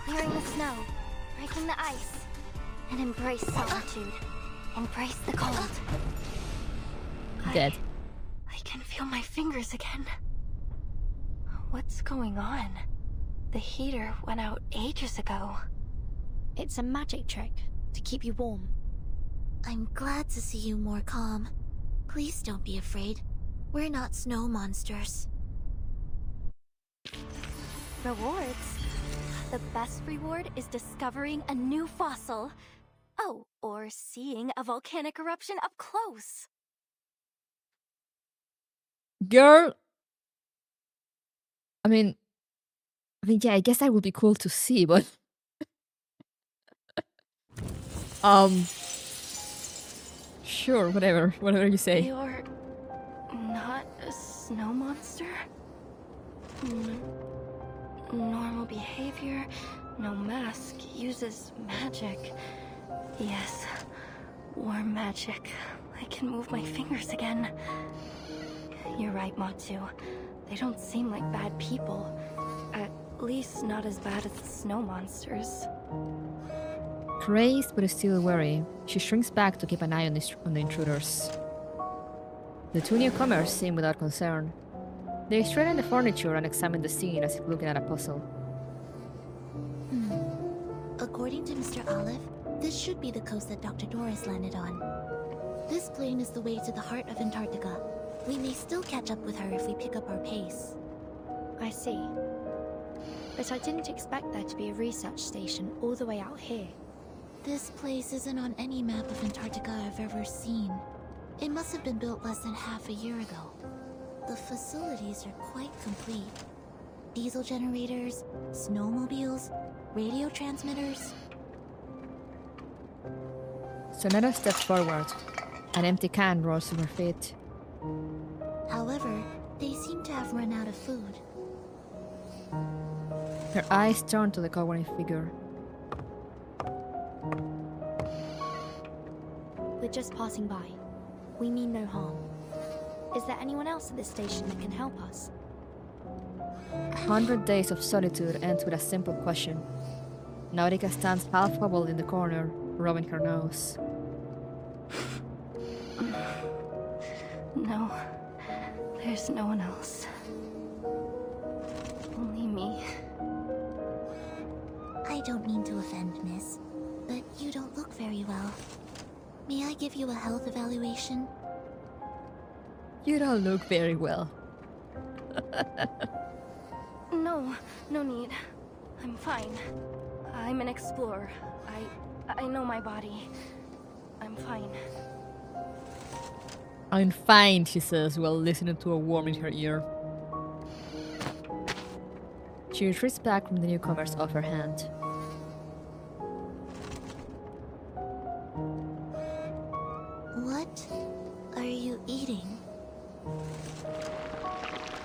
Clearing the snow. Breaking the ice. And embrace solitude. Embrace the cold. Dead. I can feel my fingers again. What's going on? The heater went out ages ago. It's a magic trick to keep you warm. I'm glad to see you more calm. Please don't be afraid. We're not snow monsters. Rewards? The best reward is discovering a new fossil. Oh, or seeing a volcanic eruption up close. Girl. I mean, yeah, I guess that would be cool to see, but sure, whatever you say. You're not a snow monster? Normal behavior, no mask, uses magic. Yes, warm magic. I can move my fingers again. You're right, Matsu. They don't seem like bad people. At least not as bad as the snow monsters. Crazed but still wary, she shrinks back to keep an eye on the intruders. The two newcomers seem without concern. They straighten the furniture and examine the scene as if looking at a puzzle. According to Mr. Olive, this should be the coast that Dr. Doris landed on. This plane is the way to the heart of Antarctica. We may still catch up with her if we pick up our pace. I see. But I didn't expect there to be a research station all the way out here. This place isn't on any map of Antarctica I've ever seen. It must have been built less than half a year ago. The facilities are quite complete. Diesel generators, snowmobiles, radio transmitters. Sonata steps forward. An empty can rolls to her feet. However, they seem to have run out of food. Her eyes turn to the cowering figure. We're just passing by. We mean no harm. Is there anyone else at this station that can help us? 100 days of solitude ends with a simple question. Nautica stands half hobbled in the corner, rubbing her nose. No, there's no one else. Only me. I don't mean to offend, miss, but you don't look very well. May I give you a health evaluation? You don't look very well. No, no need. I'm fine. I'm an explorer. I know my body. I'm fine. I'm fine, she says while listening to a worm in her ear. She retreats back from the newcomer's offer hand. What are you eating?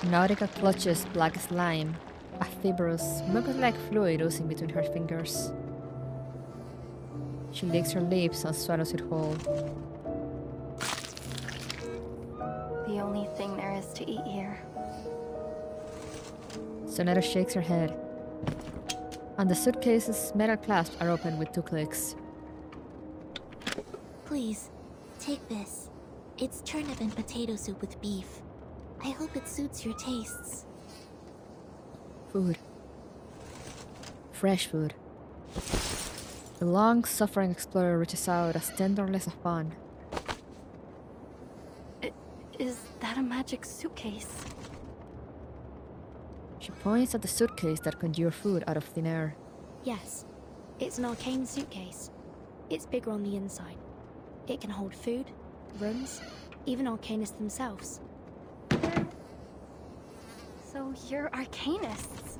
Nautica clutches black slime, a fibrous, mucus-like fluid oozing between her fingers. She licks her lips and swallows it whole. The only thing there is to eat here. Sonata shakes her head, and the suitcase's metal clasps are opened with 2 clicks. Please, take this. It's turnip and potato soup with beef. I hope it suits your tastes. Food. Fresh food. The long-suffering explorer reaches out as tenderly as a fawn. Is that a magic suitcase? She points at the suitcase that conjured food out of thin air. Yes. It's an arcane suitcase. It's bigger on the inside. It can hold food, rooms, even arcanists themselves. So you're arcanists?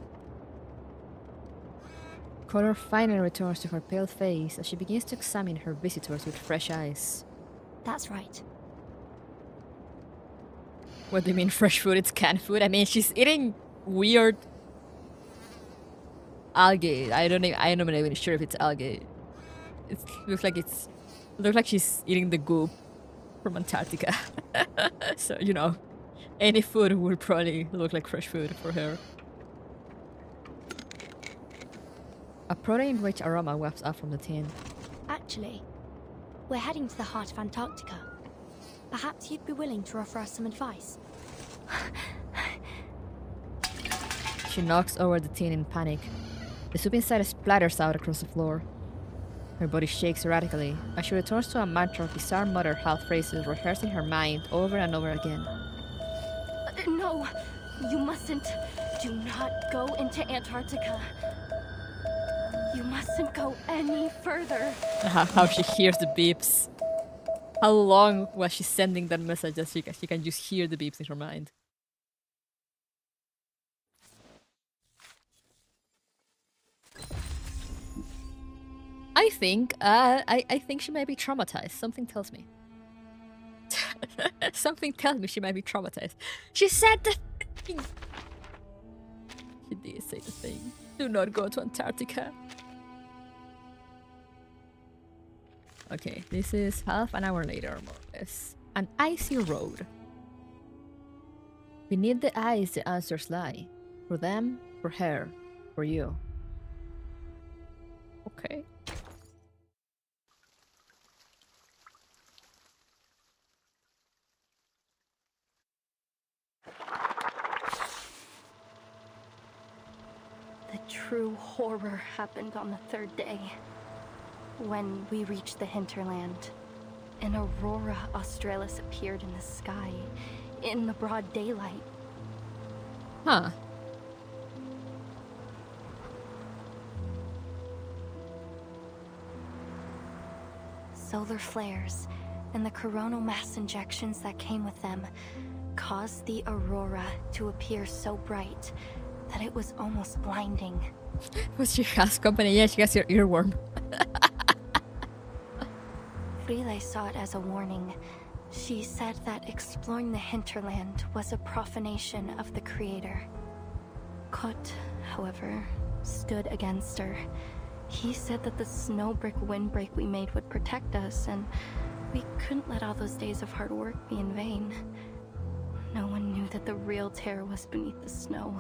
Color finally returns to her pale face as she begins to examine her visitors with fresh eyes. That's right. What do you mean fresh food? It's canned food? I mean, she's eating weird algae. I'm not even sure if it's algae. It looks like she's eating the goop from Antarctica. So, you know, any food would probably look like fresh food for her. A protein-rich aroma wafts up from the tin. Actually, we're heading to the heart of Antarctica. Perhaps you'd be willing to offer us some advice. She knocks over the tin in panic. The soup inside splatters out across the floor. Her body shakes erratically as she returns to a mantra of bizarre muttered half-phrases rehearsed in her mind over and over again. No, you mustn't. Do not go into Antarctica. You mustn't go any further. How she hears the beeps. How long was she sending that message that she can just hear the beeps in her mind? I think she might be traumatized. Something tells me. Something tells me she might be traumatized. She said the thing. She did say the thing. Do not go to Antarctica. Okay, this is half an hour later, more or less. An icy road. Beneath the ice, the answers lie. For them, for her, for you. Okay. The true horror happened on the third day. When we reached the hinterland, an aurora australis appeared in the sky, in the broad daylight. Huh. Solar flares and the coronal mass injections that came with them caused the aurora to appear so bright that it was almost blinding. She has company? Yeah, she has your earworm. Frile saw it as a warning. She said that exploring the hinterland was a profanation of the Creator. Kot, however, stood against her. He said that the snowbrick windbreak we made would protect us, and we couldn't let all those days of hard work be in vain. No one knew that the real terror was beneath the snow,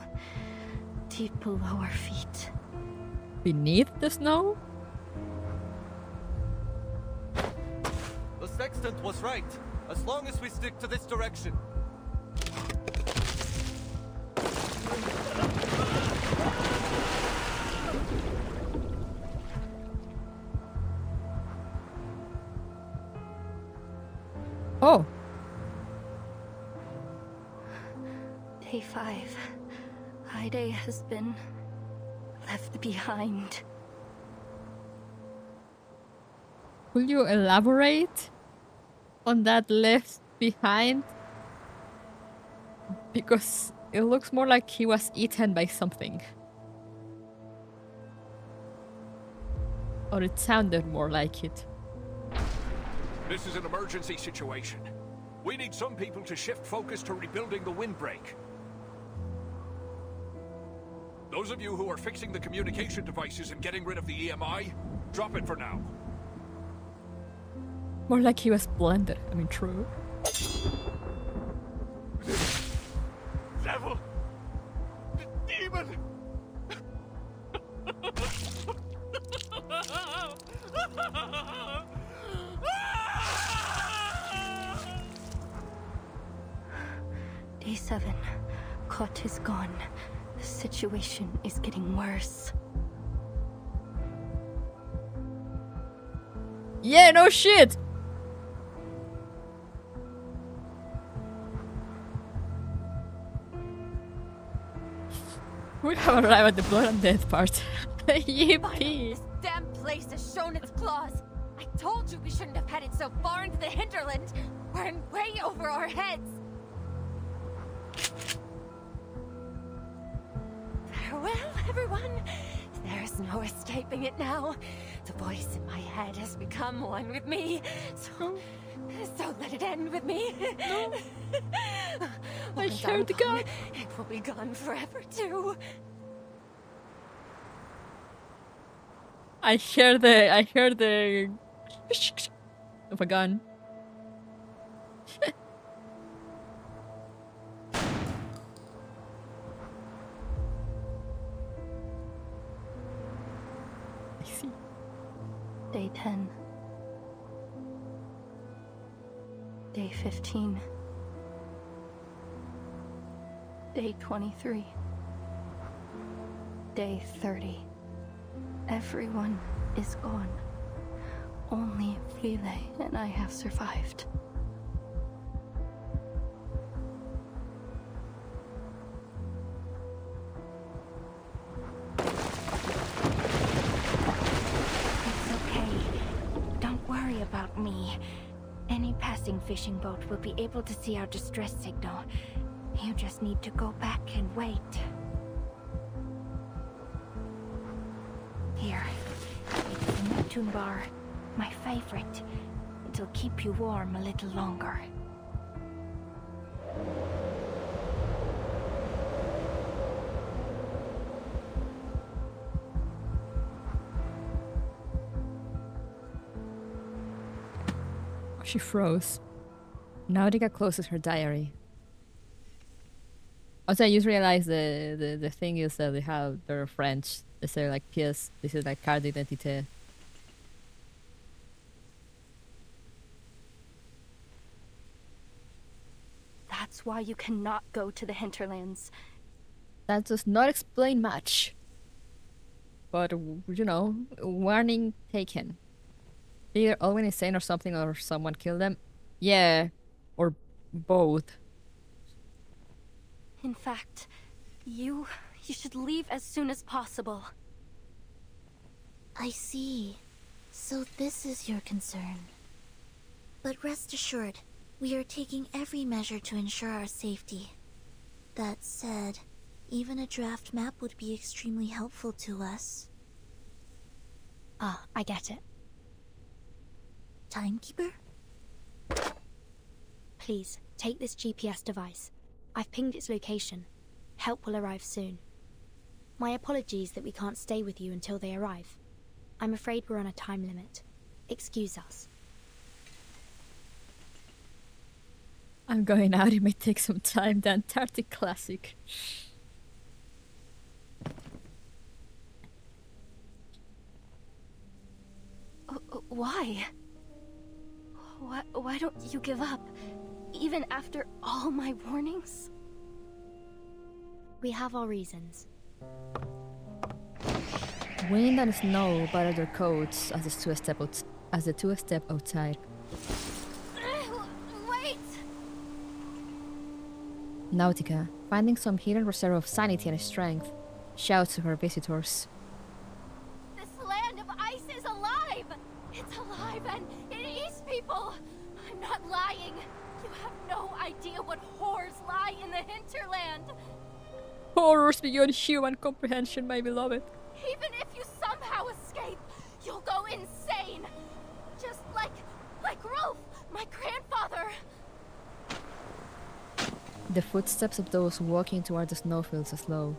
deep below our feet. Beneath the snow? The sextant was right, as long as we stick to this direction. Oh. Day 5. Ide has been left behind. Will you elaborate on that left behind? Because it looks more like he was eaten by something. Or it sounded more like it. This is an emergency situation. We need some people to shift focus to rebuilding the windbreak. Those of you who are fixing the communication devices and getting rid of the EMI, drop it for now. More like he was blended. I mean, true. Devil! Demon! Day 7. Cot is gone. The situation is getting worse. Yeah, no shit! We have arrived at the blood and death part. Yippee! This damn place has shown its claws. I told you we shouldn't have headed so far into the hinterland. We're in way over our heads. Farewell, everyone. There's no escaping it now. The voice in my head has become one with me. So let it end with me. No. I heard the gun. It will be gone forever too. I hear the of a gun. I see. Day 10. Day 15. Day 23. Day 30. Everyone is gone. Only Flile and I have survived. It's okay. Don't worry about me. Any passing fishing boat will be able to see our distress signal. You just need to go back and wait. Here. It's a Neptune bar. My favorite. It'll keep you warm a little longer. She froze. Nautica closes her diary. Also, I just realized the thing is that they're French. They say like pièce. This is like carte d'identité. That's why you cannot go to the hinterlands. That does not explain much. But, you know, warning taken. Either Owen is insane or something, or someone killed them. Yeah, or both. In fact, you should leave as soon as possible. I see. So this is your concern. But rest assured, we are taking every measure to ensure our safety. That said, even a draft map would be extremely helpful to us. Ah, I get it. Timekeeper? Please, take this GPS device. I've pinged its location. Help will arrive soon. My apologies that we can't stay with you until they arrive. I'm afraid we're on a time limit. Excuse us. I'm going out. It may take some time. The Antarctic classic. Why? Why don't you give up? Even after all my warnings? We have our reasons. Wind and snow butter their coats as the two step outside. Wait! Nautica, finding some hidden reserve of sanity and strength, shouts to her visitors. This land of ice is alive! It's alive and it eats people! I'm not lying. You have no idea what horrors lie in the hinterland. Horrors beyond human comprehension, my beloved. Even if you somehow escape, you'll go insane. Just like Rolf, my grandfather. The footsteps of those walking toward the snowfields are slow.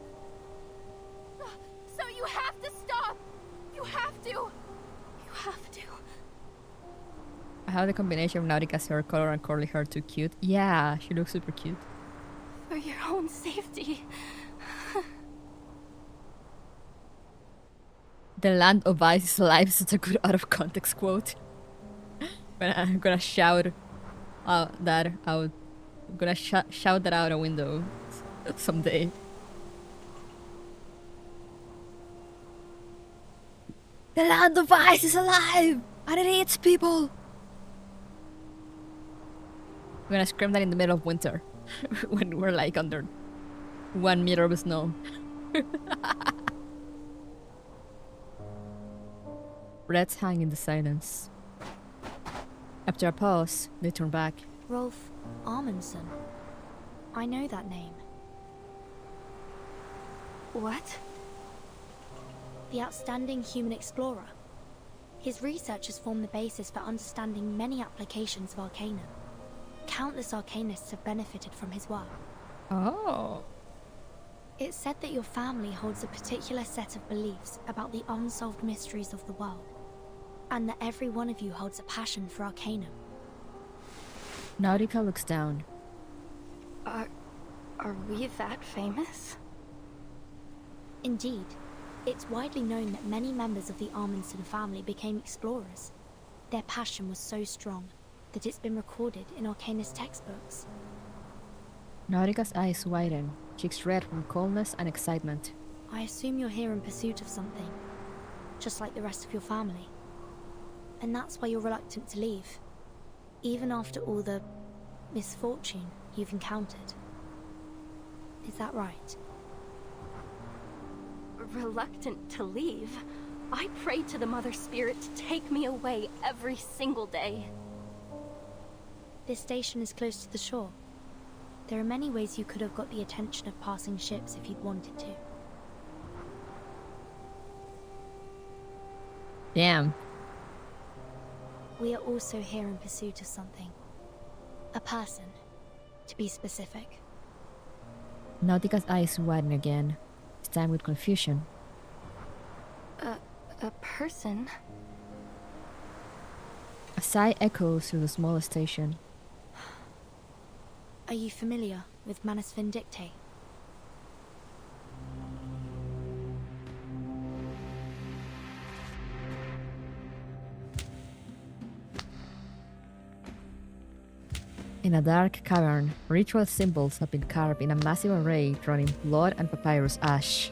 So you have to stop. You have to. You have to. I have the combination of Nautica's hair color and curly hair too cute. Yeah, she looks super cute. For your own safety. The land of ice is alive is such a good out of context quote. But I'm gonna shout that out I'm gonna shout that out a window someday. The land of ice is alive! And it eats people! I'm gonna scream that in the middle of winter. When we're like under 1 meter of snow. Reds hang in the silence. After a pause, they turn back. Rolf Amundsen. I know that name. What? The outstanding human explorer. His research has formed the basis for understanding many applications of Arcanum. Countless Arcanists have benefited from his work. Oh. It's said that your family holds a particular set of beliefs about the unsolved mysteries of the world, and that every one of you holds a passion for Arcanum. Nautica looks down. Are we that famous? Indeed. It's widely known that many members of the Amundsen family became explorers. Their passion was so strong that it's been recorded in Arcanist textbooks. Nautica's eyes widen, cheeks red from coldness and excitement. I assume you're here in pursuit of something, just like the rest of your family. And that's why you're reluctant to leave, even after all the misfortune you've encountered. Is that right? Reluctant to leave? I pray to the Mother Spirit to take me away every single day. This station is close to the shore. There are many ways you could have got the attention of passing ships if you'd wanted to. Damn. We are also here in pursuit of something. A person, to be specific. Nautica's eyes widen again, this time with confusion. A person? A sigh echoes through the small station. Are you familiar with Manus Vindictae? In a dark cavern, ritual symbols have been carved in a massive array drawn in blood and papyrus ash.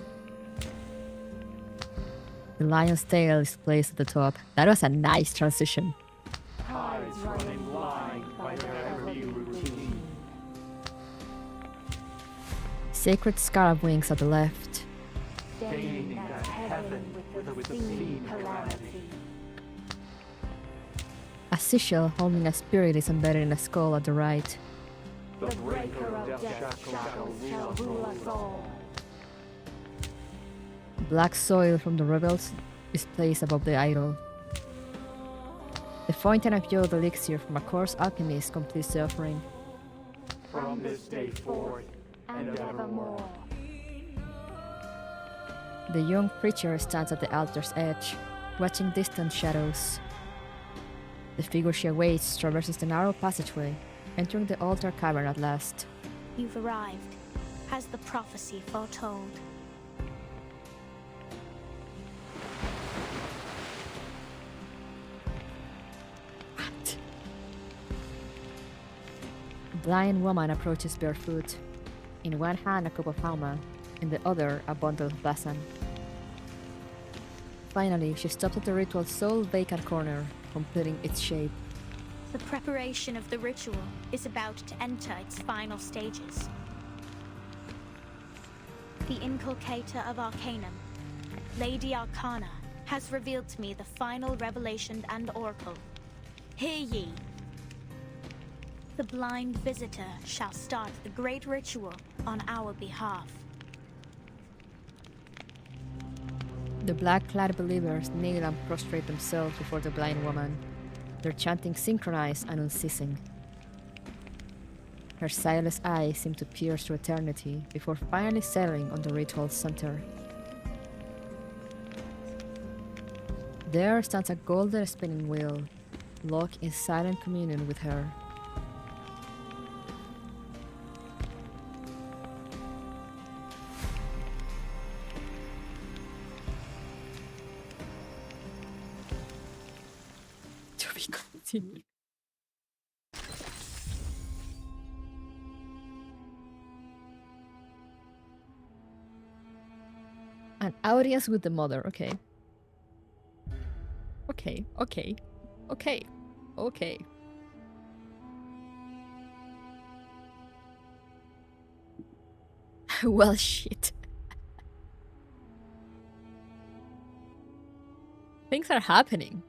The lion's tail is placed at the top. That was a nice transition. Tides running blind by their every routine. Sacred scarab wings at the left. Staining that heaven with obscene calamity. A seashell holding a spirit is embedded in a skull at the right. The breaker of death's shackles shall rule us all. Black soil from the rebels is placed above the idol. The fountain of Yod elixir from a coarse alchemist completes the offering. From this day forth and evermore. The young preacher stands at the altar's edge, watching distant shadows. The figure she awaits traverses the narrow passageway, entering the altar cavern at last. You've arrived, as the prophecy foretold. What? A blind woman approaches barefoot. In one hand a cup of hauma, in the other a bundle of basan. Finally, she stops at the ritual's sole vacant corner, completing its shape. The preparation of the ritual is about to enter its final stages. The inculcator of Arcanum, Lady Arcana, has revealed to me the final revelation and oracle. Hear ye! The blind visitor shall start the great ritual on our behalf. The black-clad believers kneel and prostrate themselves before the blind woman, their chanting synchronized and unceasing. Her sightless eyes seem to pierce through eternity before finally settling on the ritual's center. There stands a golden spinning wheel, locked in silent communion with her. To be continued. Audience with the mother. Okay. Okay. Well, shit. Things are happening.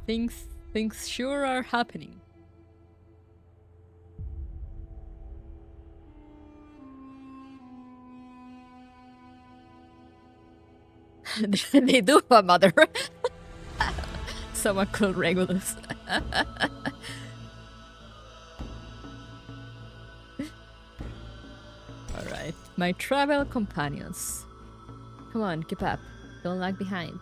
Things sure are happening. They do have a mother. Someone called Regulus. Alright. My travel companions. Come on, keep up. Don't lag behind.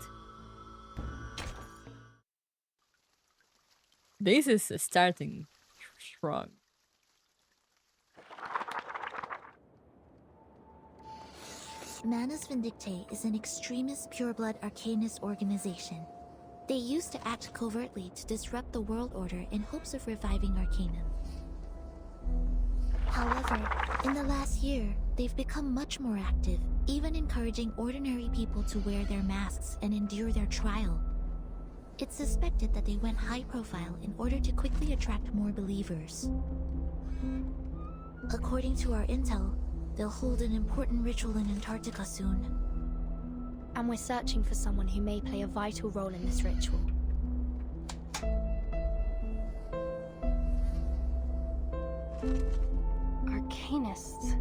This is starting strong. Manus Vindictae is an extremist pureblood arcanist organization. They used to act covertly to disrupt the world order in hopes of reviving Arcanum. However, in the last year, they've become much more active, even encouraging ordinary people to wear their masks and endure their trial. It's suspected that they went high profile in order to quickly attract more believers. According to our intel, they'll hold an important ritual in Antarctica soon. And we're searching for someone who may play a vital role in this ritual. Arcanists.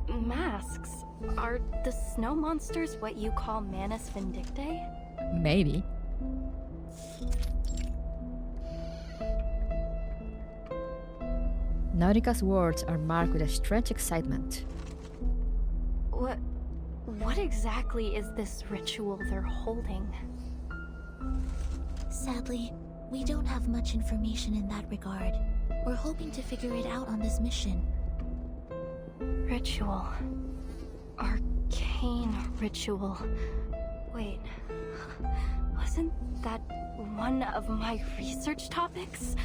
Masks. Are the snow monsters what you call Manus Vindictae? Maybe. Nautica's words are marked with a strange excitement. What exactly is this ritual they're holding? Sadly, we don't have much information in that regard. We're hoping to figure it out on this mission. Ritual. Arcane ritual. Wait, wasn't that one of my research topics?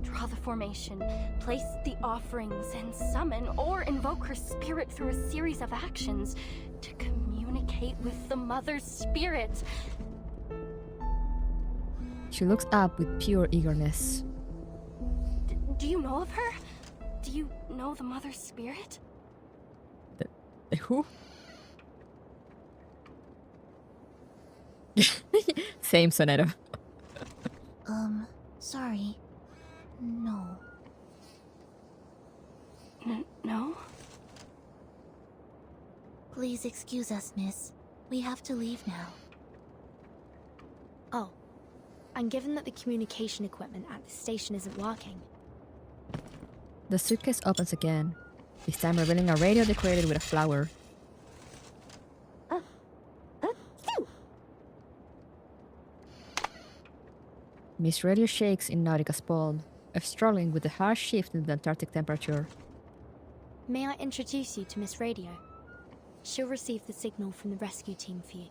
Draw the formation, place the offerings, and summon or invoke her spirit through a series of actions to communicate with the Mother's spirit. She looks up with pure eagerness. Do you know of her? Do you know the Mother's spirit? The who? Same Soneto. Sorry. No. No? Please excuse us, miss. We have to leave now. Oh. And given that the communication equipment at the station isn't working. The suitcase opens again, this time revealing a radio decorated with a flower. Miss Radio shakes in Nautica's palm, struggling with the harsh shift in the Antarctic temperature. May I introduce you to Miss Radio? She'll receive the signal from the rescue team for you.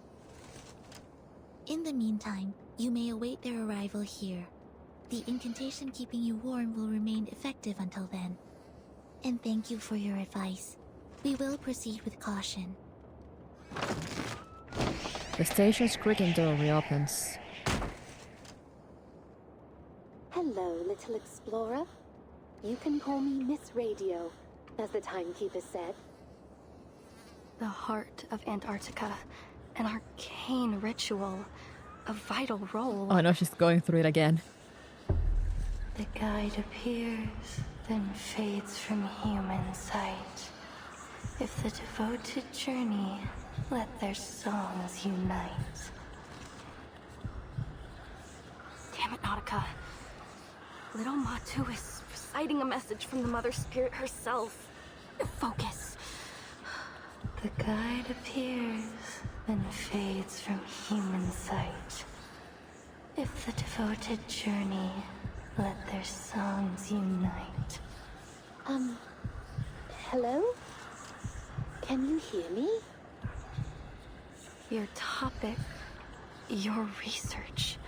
In the meantime, you may await their arrival here. The incantation keeping you warm will remain effective until then. And thank you for your advice. We will proceed with caution. The station's creaking door reopens. Hello, little explorer. You can call me Miss Radio, as the timekeeper said. The heart of Antarctica, an arcane ritual, a vital role. Oh no, she's going through it again. The guide appears, then fades from human sight. If the devoted journey, let their songs unite. Damn it, Nautica. Little Matu is reciting a message from the Mother Spirit herself. Focus. The guide appears, then fades from human sight. If the devoted journey, let their songs unite. Hello? Can you hear me? Your topic, your research.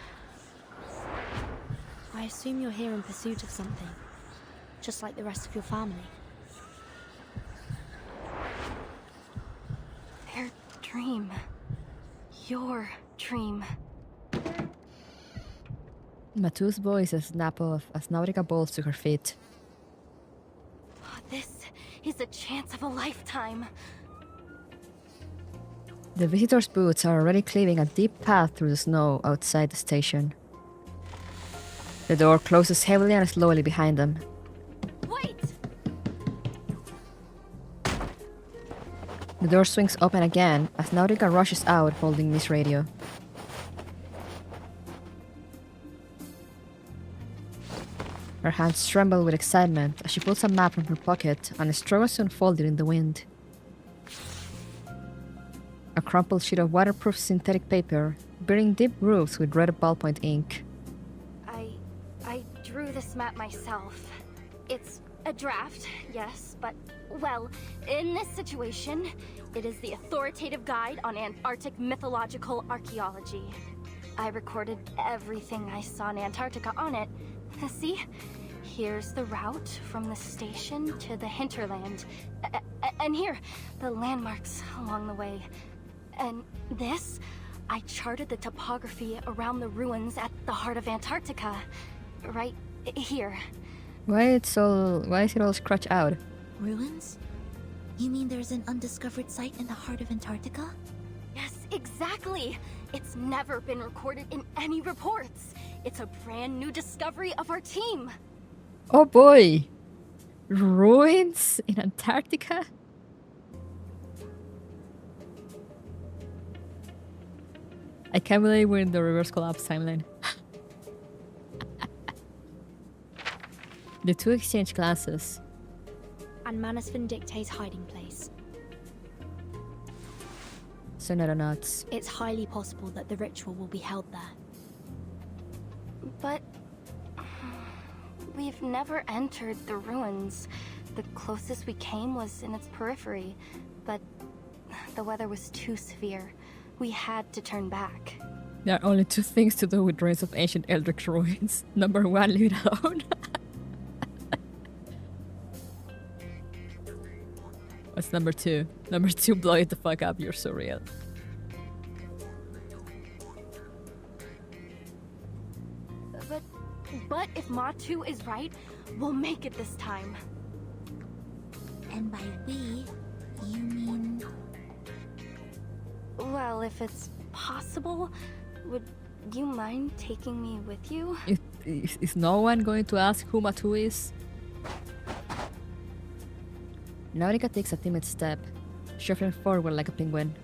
I assume you're here in pursuit of something, just like the rest of your family. dream. Your dream. Matu's voice a snap off as Nautica bolts to her feet. This is a chance of a lifetime. The visitor's boots are already cleaving a deep path through the snow outside the station. The door closes heavily and slowly behind them. Wait! The door swings open again as Nautica rushes out holding Miss Radio. Her hands tremble with excitement as she pulls a map from her pocket and struggles to unfold it in the wind. A crumpled sheet of waterproof synthetic paper, bearing deep grooves with red ballpoint ink. I drew this map myself. It's a draft, yes, but, well, in this situation, it is the authoritative guide on Antarctic mythological archaeology. I recorded everything I saw in Antarctica on it. See? Here's the route from the station to the hinterland. And here, the landmarks along the way. And this, I charted the topography around the ruins at the heart of Antarctica. Right here. Why is it all scratched out? Ruins? You mean there's an undiscovered site in the heart of Antarctica? Yes, exactly! It's never been recorded in any reports. It's a brand new discovery of our team. Oh boy! Ruins in Antarctica? I can't believe we're in the reverse collapse timeline. The two exchange glances. And Manasvin dictates hiding place. Sonata nods. It's highly possible that the ritual will be held there. But we've never entered the ruins. The closest we came was in its periphery, but the weather was too severe. We had to turn back. There are only two things to do with ruins of ancient Eldritch ruins. Number one, leave it alone. What's number two? Number two, blow it the fuck up, you're so real. But if Matu is right, we'll make it this time. And by we, you mean... Well, if it's possible, would you mind taking me with you? Is no one going to ask who Matu is? Nautica takes a timid step, shuffling forward like a penguin.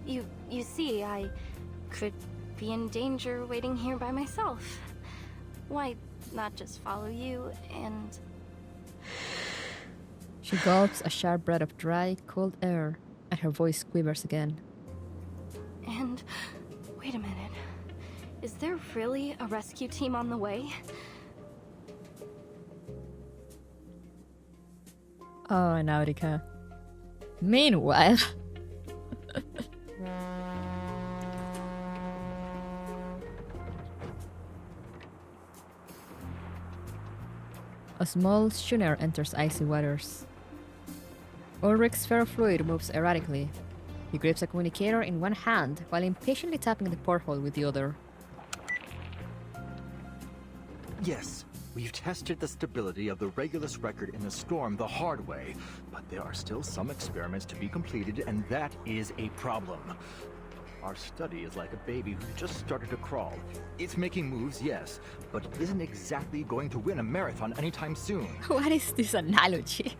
You see, I could be in danger waiting here by myself. Why not just follow you and... She gulps a sharp breath of dry, cold air, and her voice quivers again. And... wait a minute. Is there really a rescue team on the way? Oh, Nautica. Meanwhile... A small schooner enters icy waters. Ulrich's ferrofluid moves erratically. He grips a communicator in one hand while impatiently tapping the porthole with the other. Yes, we've tested the stability of the Regulus record in the storm the hard way, but there are still some experiments to be completed, and that is a problem. Our study is like a baby who just started to crawl. It's making moves, yes, but it isn't exactly going to win a marathon anytime soon. What is this analogy?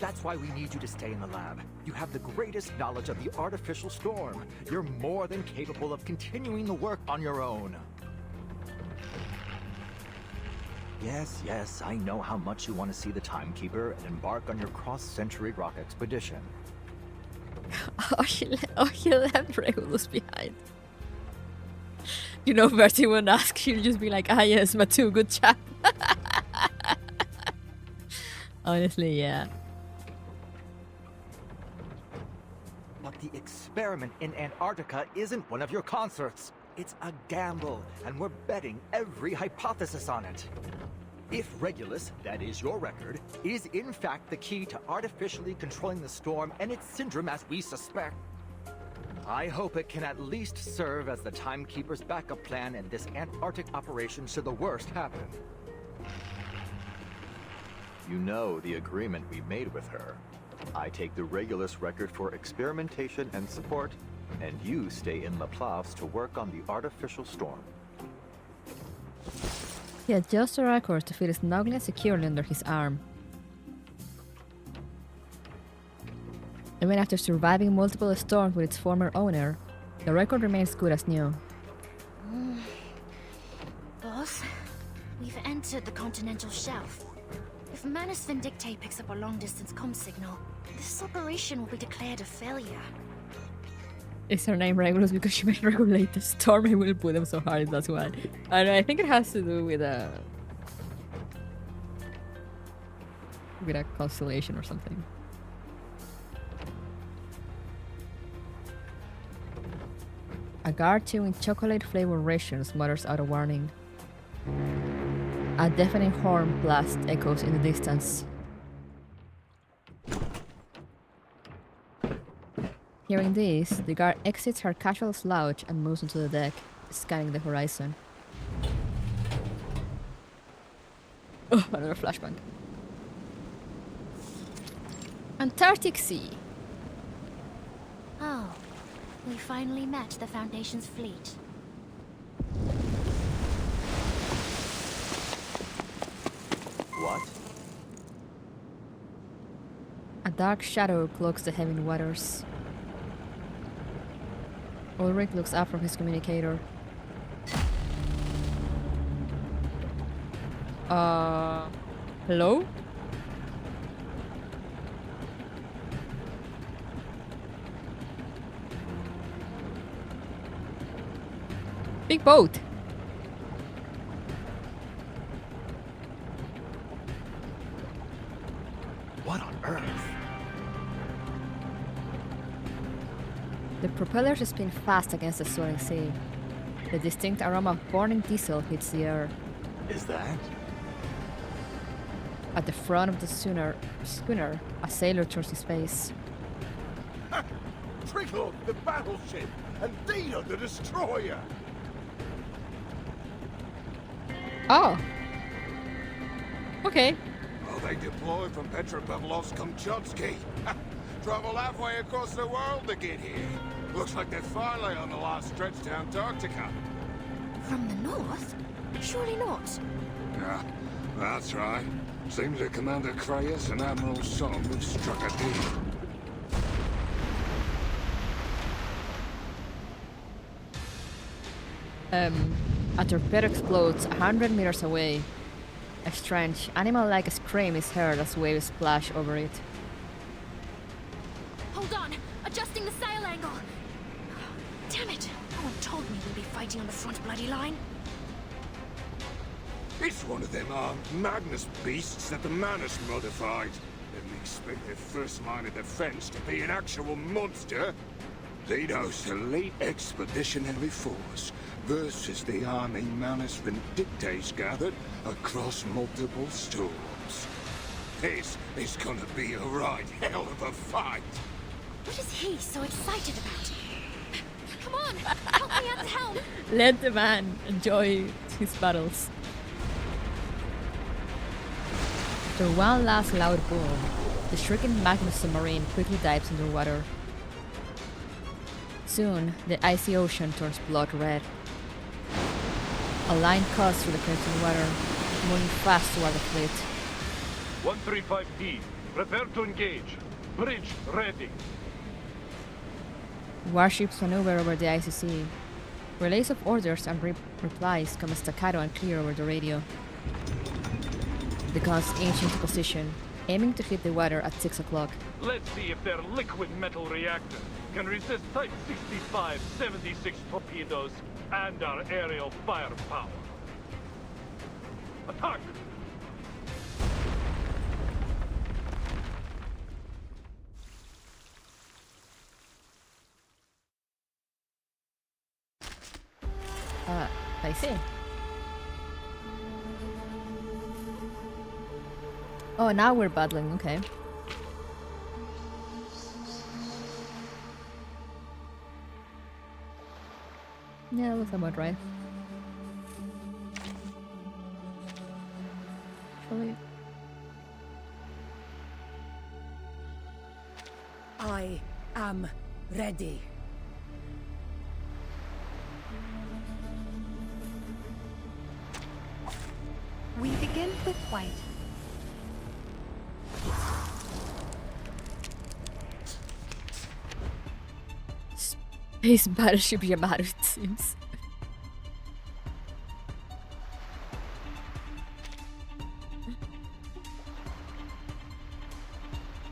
That's why we need you to stay in the lab. You have the greatest knowledge of the artificial storm. You're more than capable of continuing the work on your own. Yes, I know how much you want to see the Timekeeper and embark on your cross-century rock expedition. He left Regulus behind. You know, Bertie won't ask, she'll just be like, ah yes, Matu, good chap. Honestly, yeah. But the experiment in Antarctica isn't one of your concerts. It's a gamble, and we're betting every hypothesis on it. If Regulus, that is your record, is in fact the key to artificially controlling the storm and its syndrome as we suspect, I hope it can at least serve as the Timekeeper's backup plan in this Antarctic operation should the worst happen. You know the agreement we made with her. I take the Regulus record for experimentation and support, and you stay in Laplace to work on the artificial storm. He adjusts the record to fit snugly and securely under his arm. Even after surviving multiple storms with its former owner, the record remains good as new. Boss, we've entered the continental shelf. If Manus Vindictae picks up a long-distance comm signal, this operation will be declared a failure. Is her name Regulus because she may regulate the storm and will put them so hard, that's why. And I think it has to do with a constellation or something. A guard chewing chocolate-flavored rations mutters out a warning. A deafening horn blast echoes in the distance. Hearing this, the guard exits her casual slouch and moves onto the deck, scanning the horizon. Oh, another flashbang. Antarctic Sea. Oh, we finally met the Foundation's fleet. What? A dark shadow cloaks the heavy waters. Ulrich looks up from his communicator. Hello? Big boat! What on earth? The propellers spin fast against the swelling sea. The distinct aroma of burning diesel hits the air. Is that? At the front of the schooner, a sailor turns his face. Trickle, the battleship, and Dino, the destroyer. Oh. Okay. Well, they deployed from Petropavlovsk-Kamchatsky. Travel halfway across the world to get here. Looks like they're finally on the last stretch to Antarctica. From the north? Surely not. Yeah, that's right. Seems that Commander Kreyas and Admiral Som have struck a deal. A torpedo explodes 100 meters away. A strange, animal-like scream is heard as waves splash over it. Hold on! Adjusting the sail angle! Damn it! No one told me we'd be fighting on the front bloody line. It's one of them armed Magnus beasts that the Manus modified. Didn't expect their first line of defense to be an actual monster. Dino's elite expeditionary force versus the army Manus Vindictae's gathered across multiple storms. This is gonna be a right hell of a fight. What is he so excited about? Come on, help me at the helm. Let the man enjoy his battles. After one last loud boom, the stricken Magnus submarine quickly dives underwater. Soon, the icy ocean turns blood red. A line cuts through the crimson water, moving fast toward the fleet. 135D, prepare to engage. Bridge ready. Warships maneuver over the icy sea. Relays of orders and replies come staccato and clear over the radio. The guns inch into position, aiming to hit the water at 6 o'clock. Let's see if their liquid metal reactor can resist Type 65-76 torpedoes and our aerial firepower. Attack! I see. Oh, now we're battling, okay. Yeah, that looks about right. Actually. I am ready. We begin with white. Space battleship Yamato, it seems.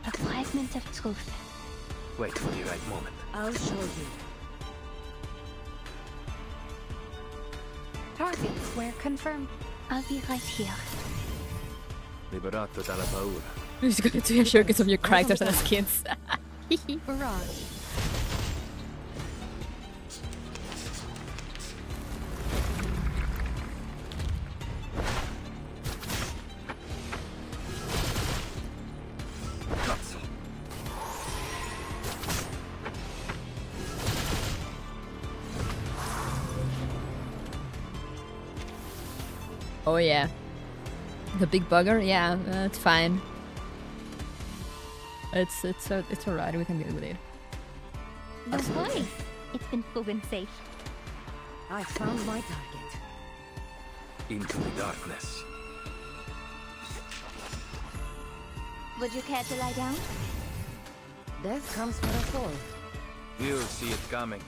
A fragment of truth. Wait for the right moment. I'll show you. Target square confirmed. I'll be right here. Liberato dalla paura. I'm just going to showcase some of your characters and skins. Barrage. Oh yeah. The big bugger? Yeah, it's fine. It's alright, we can deal with it. Don't worry. It's been proven safe. I found my target. Into the darkness. Would you care to lie down? Death comes for us all. You'll see it coming.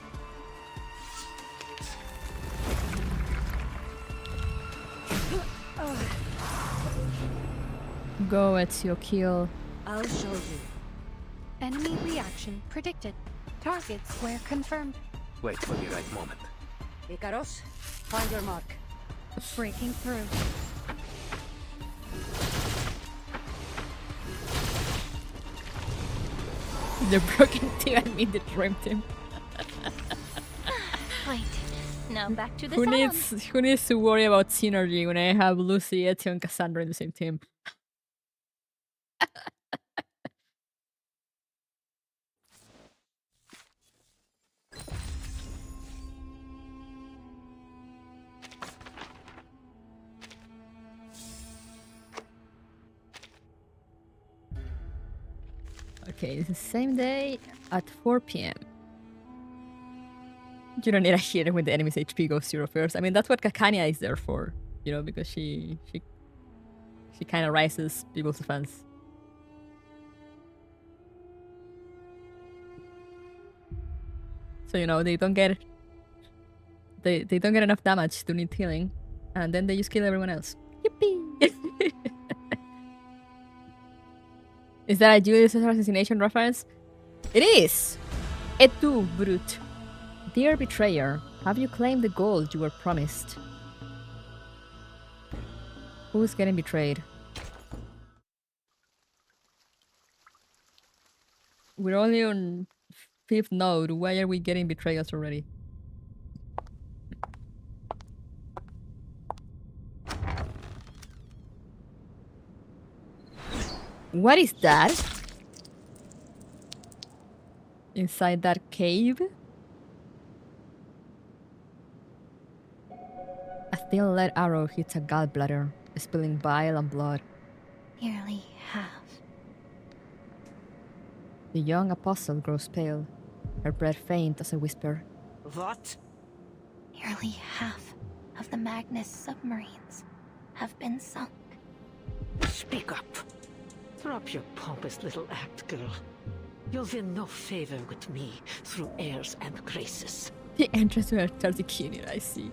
Go at your kill. I'll show you. Enemy reaction predicted. Target square confirmed. Wait for the right moment. Icaros, find your mark. Breaking through. The broken team, I mean the dream team. Right. Now back to the Who salon. needs to worry about synergy when I have Lucy, Ezio, and Cassandra in the same team? Okay, it's the same day at 4 p.m. You don't need a healer when the enemy's HP goes 0 first. I mean, that's what Kakania is there for, you know, because she kind of rises people's defense. So, you know, they don't get enough damage to need healing, and then they just kill everyone else. Yippee! Is that a Julius Caesar assassination reference? It is! Et tu, brute. Dear betrayer, have you claimed the gold you were promised? Who's getting betrayed? We're only on 5th node. Why are we getting betrayals already? What is that? Inside that cave? A thin lead arrow hits a gallbladder, spilling bile and blood. Nearly half. The young apostle grows pale, her breath faint as a whisper. What? Nearly half of the Magnus submarines have been sunk. Speak up. Drop your pompous little act, girl. You'll win no favor with me through airs and graces. The entrance to Antarctic, I see.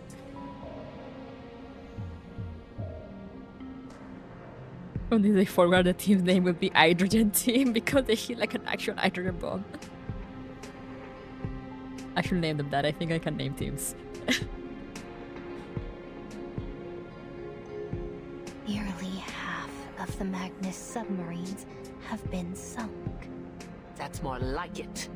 Only they forgot the team's name would be Hydrogen Team because they hit like an actual hydrogen bomb. I should name them that. I think I can name teams. Nearly half of the Magnus submarines have been sunk. That's more like it.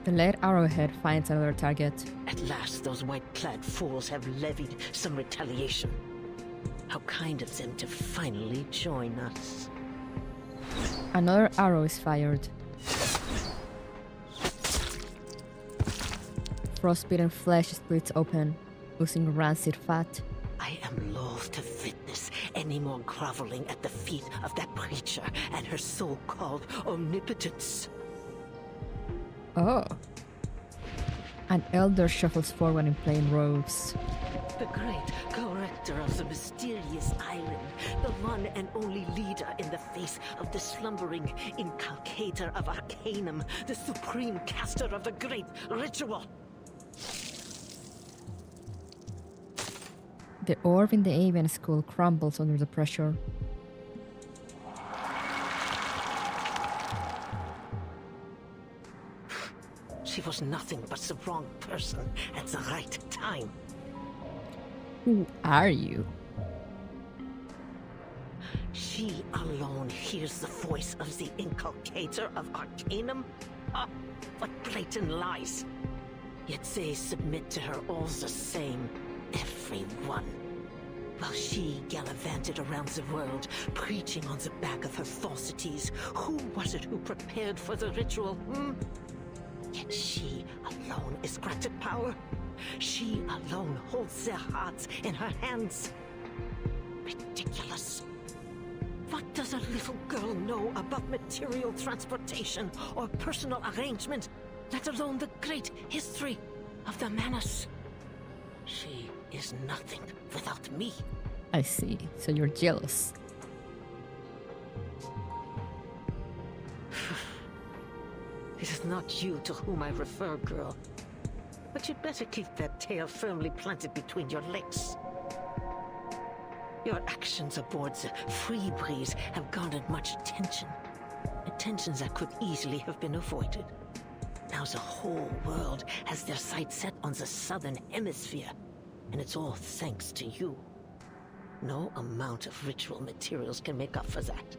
The lead arrowhead finds another target. At last, those white-clad fools have levied some retaliation. How kind of them to finally join us. Another arrow is fired. Frostbitten flesh splits open, oozing rancid fat. I am loath to witness any more groveling at the feet of that creature and her so-called omnipotence. Oh. An elder shuffles forward in plain robes. The great corrector of the mysterious island, the one and only leader in the face of the slumbering inculcator of Arcanum, the supreme caster of the great ritual. The orb in the avian skull crumbles under the pressure. She was nothing but the wrong person at the right time. Who are you? She alone hears the voice of the inculcator of Arcanum? Ah, what blatant lies! Yet they submit to her all the same, everyone. While she gallivanted around the world, preaching on the back of her falsities, who was it who prepared for the ritual, Yet she alone is granted power. She alone holds their hearts in her hands. Ridiculous. What does a little girl know about material transportation or personal arrangement, let alone the great history of the Manus? She is nothing without me. I see. So you're jealous. It is not you to whom I refer, girl. But you'd better keep that tail firmly planted between your legs. Your actions aboard the Free Breeze have garnered much attention. Attention that could easily have been avoided. Now the whole world has their sights set on the southern hemisphere, and it's all thanks to you. No amount of ritual materials can make up for that.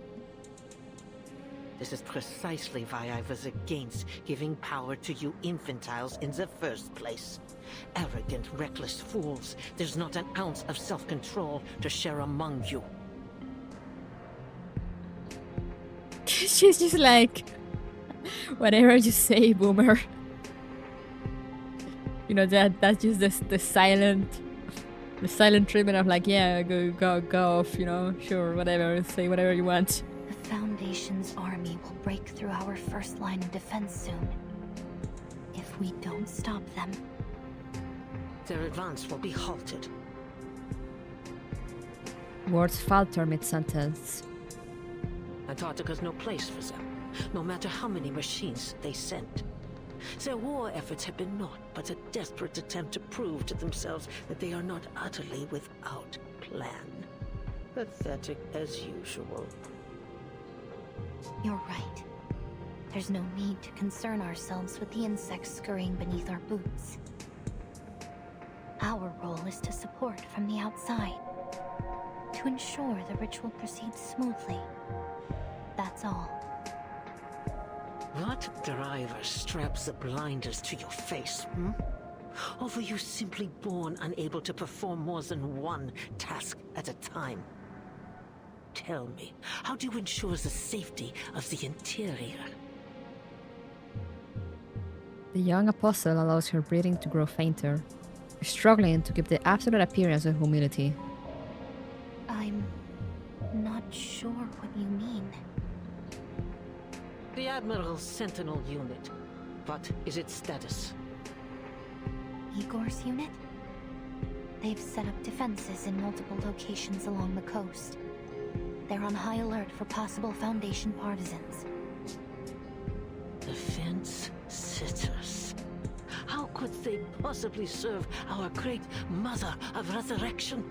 This is precisely why I was against giving power to you infantiles in the first place. Arrogant, reckless fools. There's not an ounce of self-control to share among you. She's just like, whatever you say, boomer. You know, that's just the silent treatment of like, yeah, go off, you know, sure, whatever, say whatever you want. The Foundation's army will break through our first line of defense soon. If we don't stop them, their advance will be halted. Words falter mid-sentence. Antarctica's no place for them, no matter how many machines they send. Their war efforts have been naught but a desperate attempt to prove to themselves that they are not utterly without plan. Pathetic as usual. you're right. There's no need to concern ourselves with the insects scurrying beneath our boots. Our role is to support from the outside, to ensure the ritual proceeds smoothly. That's all. What driver straps the blinders to your face, Or were you simply born unable to perform more than one task at a time? Tell me, how do you ensure the safety of the interior? The young apostle allows her breathing to grow fainter, struggling to keep the absolute appearance of humility. I'm not sure what you mean. The Admiral's Sentinel unit. What is its status? Igor's unit? They've set up defenses in multiple locations along the coast. They're on high alert for possible Foundation partisans. Defense sitters. How could they possibly serve our great Mother of Resurrection?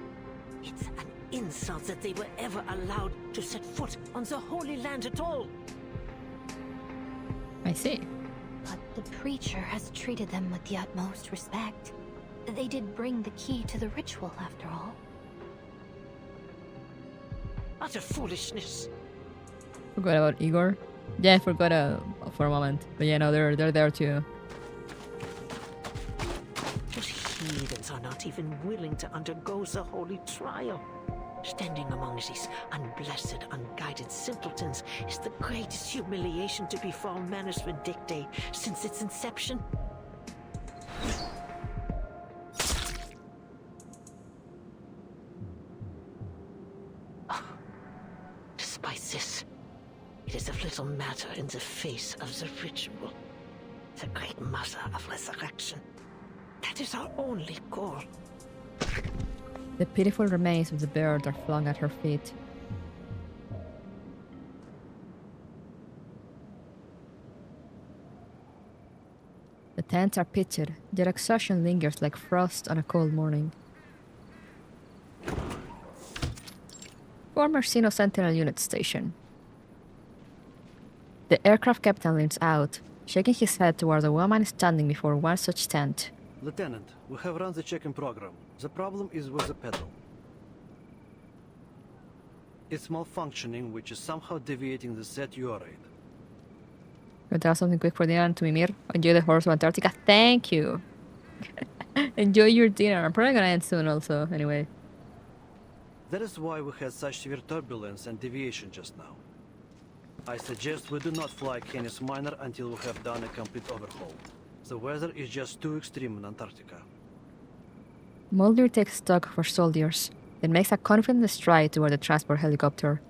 It's an insult that they were ever allowed to set foot on the Holy Land at all. I see. But the preacher has treated them with the utmost respect. They did bring the key to the ritual, after all. Utter foolishness. Forgot about Igor. Yeah, I forgot for a moment. But yeah, no, they're there too. Those heathens are not even willing to undergo the holy trial. Standing among these unblessed, unguided simpletons is the greatest humiliation to befall Manus Vindictae since its inception. Despite this, it is of little matter in the face of the ritual. The great mother of resurrection. That is our only goal. The pitiful remains of the bird are flung at her feet. The tents are pitched, their exhaustion lingers like frost on a cold morning. Former Sino Sentinel Unit Station. The aircraft captain leans out, shaking his head toward a woman standing before one such tent. Lieutenant, we have run the check-in program. The problem is with the pedal. It's malfunctioning, which is somehow deviating the set you are in. Can I tell something quick for dinner to Mimir? Enjoy the horse of Antarctica. Thank you! Enjoy your dinner. I'm probably gonna end soon also, anyway. That is why we had such severe turbulence and deviation just now. I suggest we do not fly Canis Minor until we have done a complete overhaul. The weather is just too extreme in Antarctica. Mulder takes stock of her soldiers, then makes a confident stride toward the transport helicopter.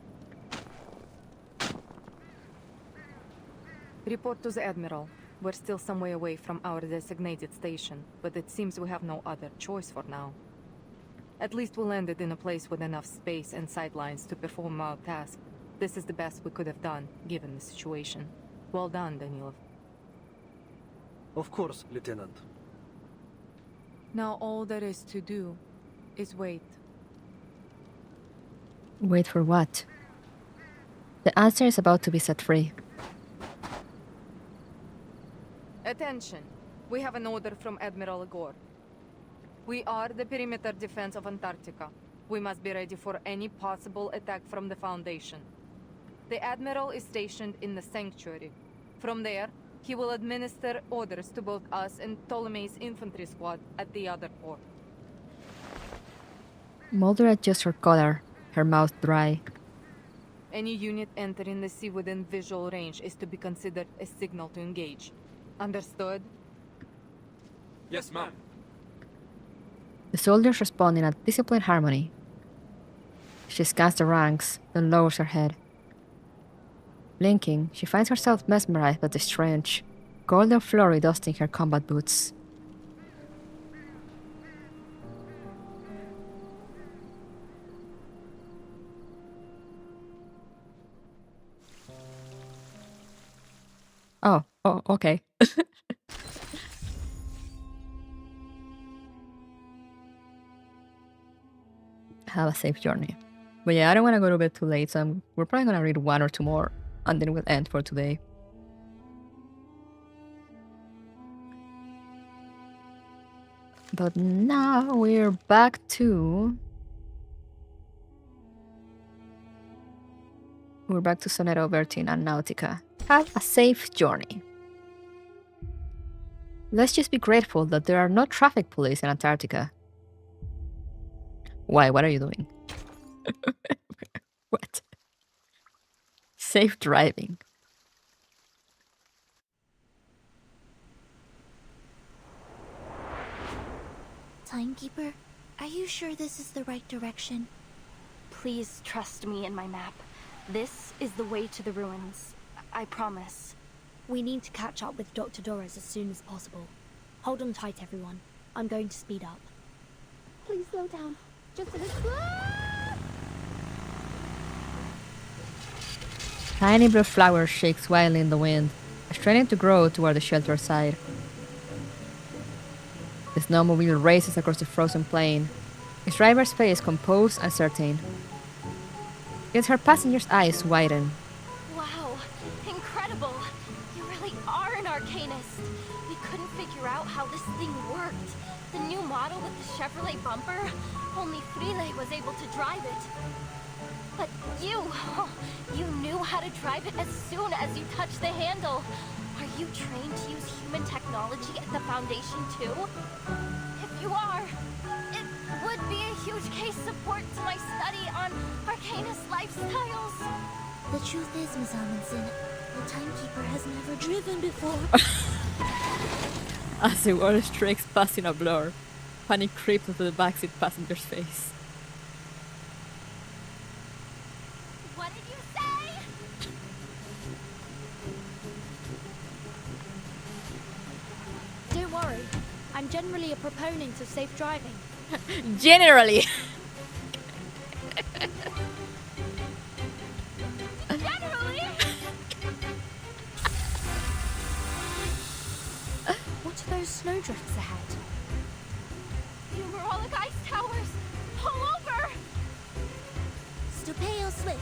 Report to the Admiral. We're still some way away from our designated station, but it seems we have no other choice for now. At least we landed in a place with enough space and sidelines to perform our task. This is the best we could have done, given the situation. Well done, Danilov. Of course, Lieutenant. Now all there is to do is wait. Wait for what? The answer is about to be set free. Attention! We have an order from Admiral Gore. We are the perimeter defense of Antarctica. We must be ready for any possible attack from the Foundation. The Admiral is stationed in the Sanctuary. From there, he will administer orders to both us and Ptolemy's infantry squad at the other port. Mulder adjusts her collar, her mouth dry. Any unit entering the sea within visual range is to be considered a signal to engage. Understood? Yes, ma'am. The soldiers respond in a disciplined harmony. She scans the ranks, then lowers her head. Blinking, she finds herself mesmerized by the strange, golden flurry dusting her combat boots. Oh, okay. Have a safe journey. But yeah, I don't want to go to bed too late, so we're probably going to read one or two more, and then we'll end for today. But now we're back to... We're back to Sonero, Bertin, and Nautica. Have a safe journey. Let's just be grateful that there are no traffic police in Antarctica. Why? What are you doing? What? Safe driving. Timekeeper, are you sure this is the right direction? Please trust me and my map. This is the way to the ruins. I promise. We need to catch up with Dr. Doris as soon as possible. Hold on tight, everyone. I'm going to speed up. Please slow down. Just a little. Tiny blue flower shakes wildly in the wind, straining to grow toward the shelter side. The snowmobile races across the frozen plain, its driver's face composed and certain. Yet her passenger's eyes widen. Wow, incredible! You really are an arcanist. We couldn't figure out how this thing worked. The new model with the Chevrolet bumper, only Frile was able to drive it. But you knew how to drive it as soon as you touched the handle. Are you trained to use human technology at the Foundation too? If you are, it would be a huge case support to my study on Arcanist lifestyles. The truth is, Miss Amundsen, the timekeeper has never driven before. As the water streaks past in a blur, panic creeps into the backseat passenger's face. What did you say? Don't worry. I'm generally a proponent of safe driving. Generally! Generally? What are those snowdrifts ahead? Numerolic ice towers! Pull over! Stupeo slip.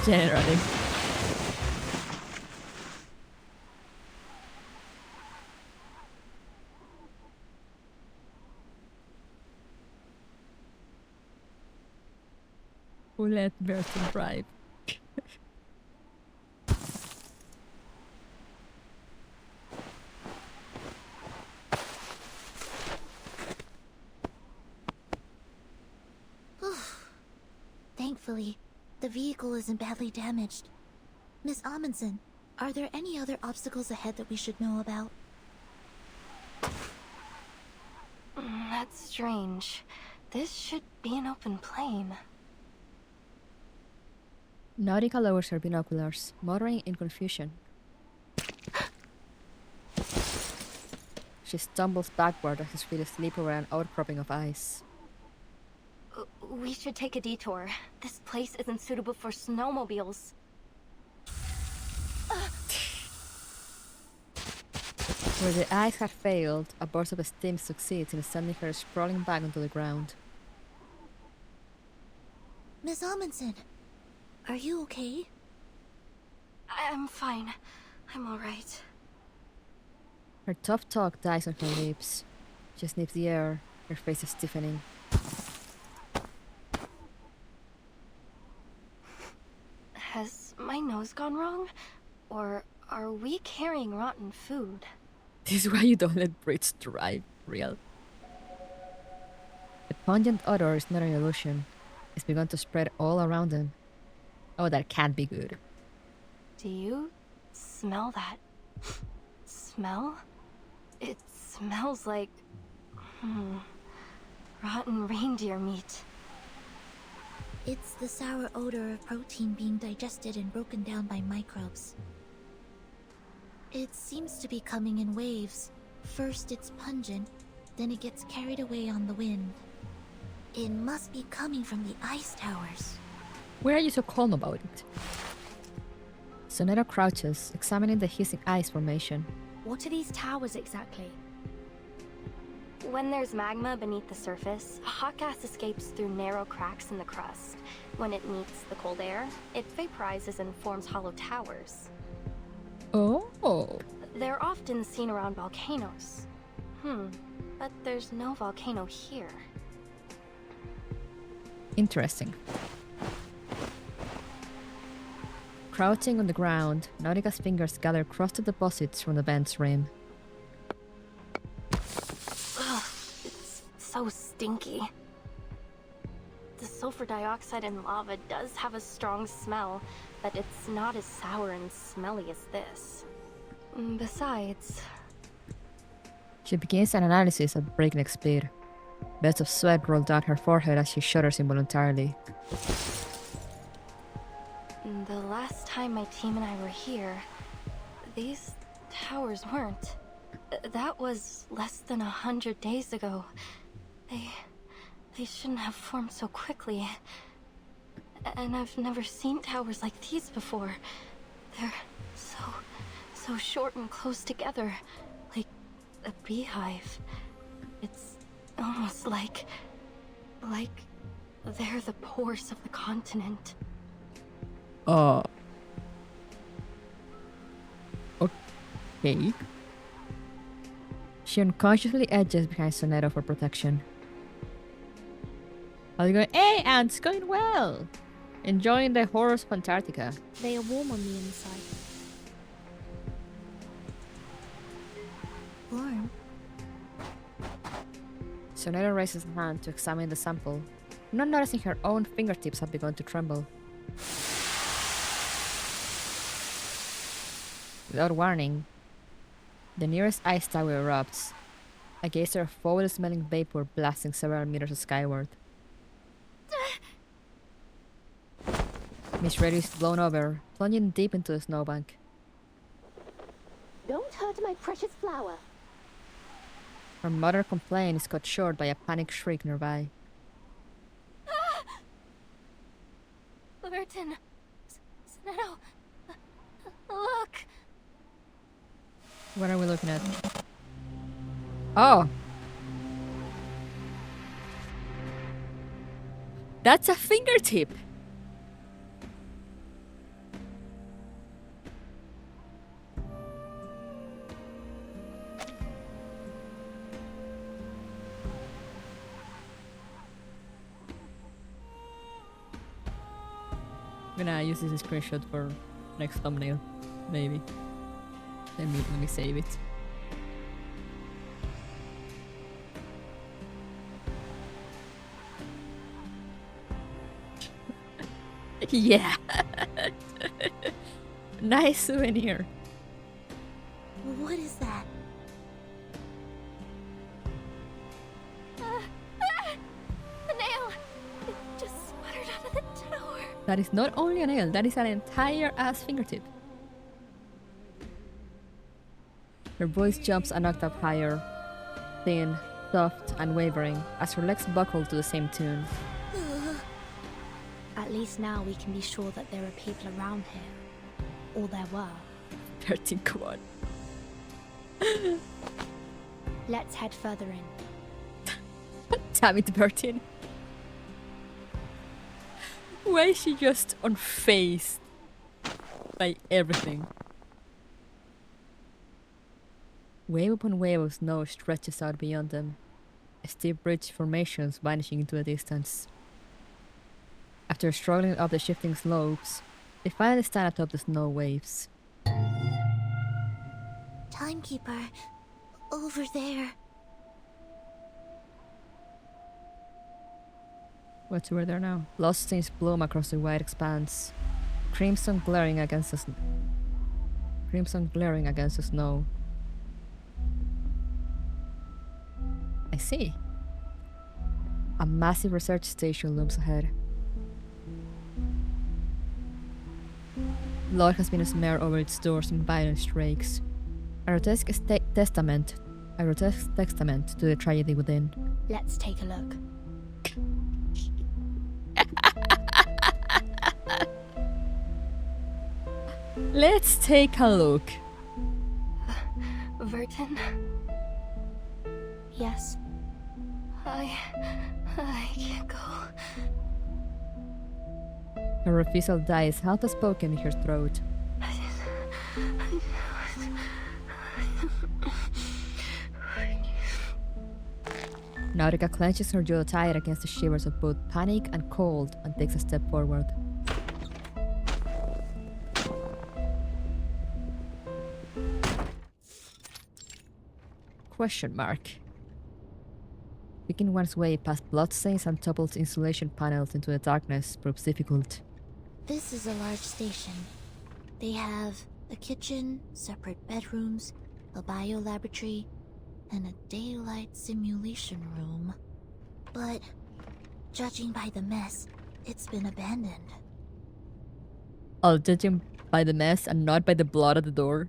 Generally. Who let Bertie drive? Thankfully, the vehicle isn't badly damaged. Miss Amundsen, are there any other obstacles ahead that we should know about? That's strange. This should be an open plain. Nautica lowers her binoculars, muttering in confusion. She stumbles backward as his feet slip over an outcropping of ice. We should take a detour. This place isn't suitable for snowmobiles. Where the ice had failed, a burst of steam succeeds in sending her sprawling back onto the ground. Miss Amundsen, are you okay? I'm fine. I'm alright. Her tough talk dies on her lips. She sniffs the air, her face is stiffening. Has my nose gone wrong? Or are we carrying rotten food? This is why you don't let Brits drive, real. The pungent odor is not an illusion. It's begun to spread all around them. Oh, that can't be good. Do you smell that? Smell? It smells like... rotten reindeer meat. It's the sour odor of protein being digested and broken down by microbes. It seems to be coming in waves. First it's pungent, then it gets carried away on the wind. It must be coming from the ice towers. Why are you so calm about it? Sonata crouches, examining the hissing ice formation. What are these towers exactly? When there's magma beneath the surface, hot gas escapes through narrow cracks in the crust. When it meets the cold air, it vaporizes and forms hollow towers. Oh. They're often seen around volcanoes. But there's no volcano here. Interesting. Crouching on the ground, Nautica's fingers gather crusted deposits from the vent's rim. Ugh, it's so stinky. The sulfur dioxide in lava does have a strong smell, but it's not as sour and smelly as this. Besides... She begins an analysis at breakneck speed. Beds of sweat roll down her forehead as she shudders involuntarily. The last time my team and I were here, these towers weren't. That was less than 100 days ago. They shouldn't have formed so quickly. And I've never seen towers like these before. They're so short and close together, like a beehive. It's almost like they're the pores of the continent. Okay. She unconsciously edges behind Soneto for protection. How's it going? Hey, ants, going well! Enjoying the horrors of Antarctica. They are warm on the inside. Warm? Sonata raises a hand to examine the sample, not noticing her own fingertips have begun to tremble. Without warning, the nearest ice tower erupts, a geyser of foul-smelling vapor blasting several meters skyward. Miss Radio is blown over, plunging deep into the snowbank. Don't hurt my precious flower. Her muttered complaint is cut short by a panicked shriek nearby. Burton! Snow! Look! What are we looking at? Oh! That's a fingertip! I'm gonna use this screenshot for next thumbnail, maybe. Let me save it. Yeah. Nice souvenir. What is that? The nail! It just sputtered out of the tower. That is not only a nail, that is an entire ass fingertip. Her voice jumps a octave higher, thin, soft, and wavering, as her legs buckle to the same tune. At least now we can be sure that there are people around here. Or there were. 13, come on. Let's head further in. Damn it, Bertin. Why is she just unfazed by everything? Wave upon wave of snow stretches out beyond them, steep ridge formations vanishing into the distance. After struggling up the shifting slopes, they finally stand atop the snow waves. Timekeeper, over there. What's over there now? Lost stains bloom across the wide expanse, crimson glaring against the snow. I see. A massive research station looms ahead. Blood has been smeared over its doors in violent streaks. A grotesque testament to the tragedy within. Let's take a look. Let's take a look. Vertin? Yes? I can't go. Her refusal dies half spoken in her throat. Nautica clenches her jaw tight against the shivers of both panic and cold and takes a step forward. Question mark. Picking one's way past bloodstains and toppled insulation panels into the darkness proves difficult. This is a large station. They have a kitchen, separate bedrooms, a biolaboratory, and a daylight simulation room. But, judging by the mess, it's been abandoned. I'll judge him by the mess and not by the blood at the door.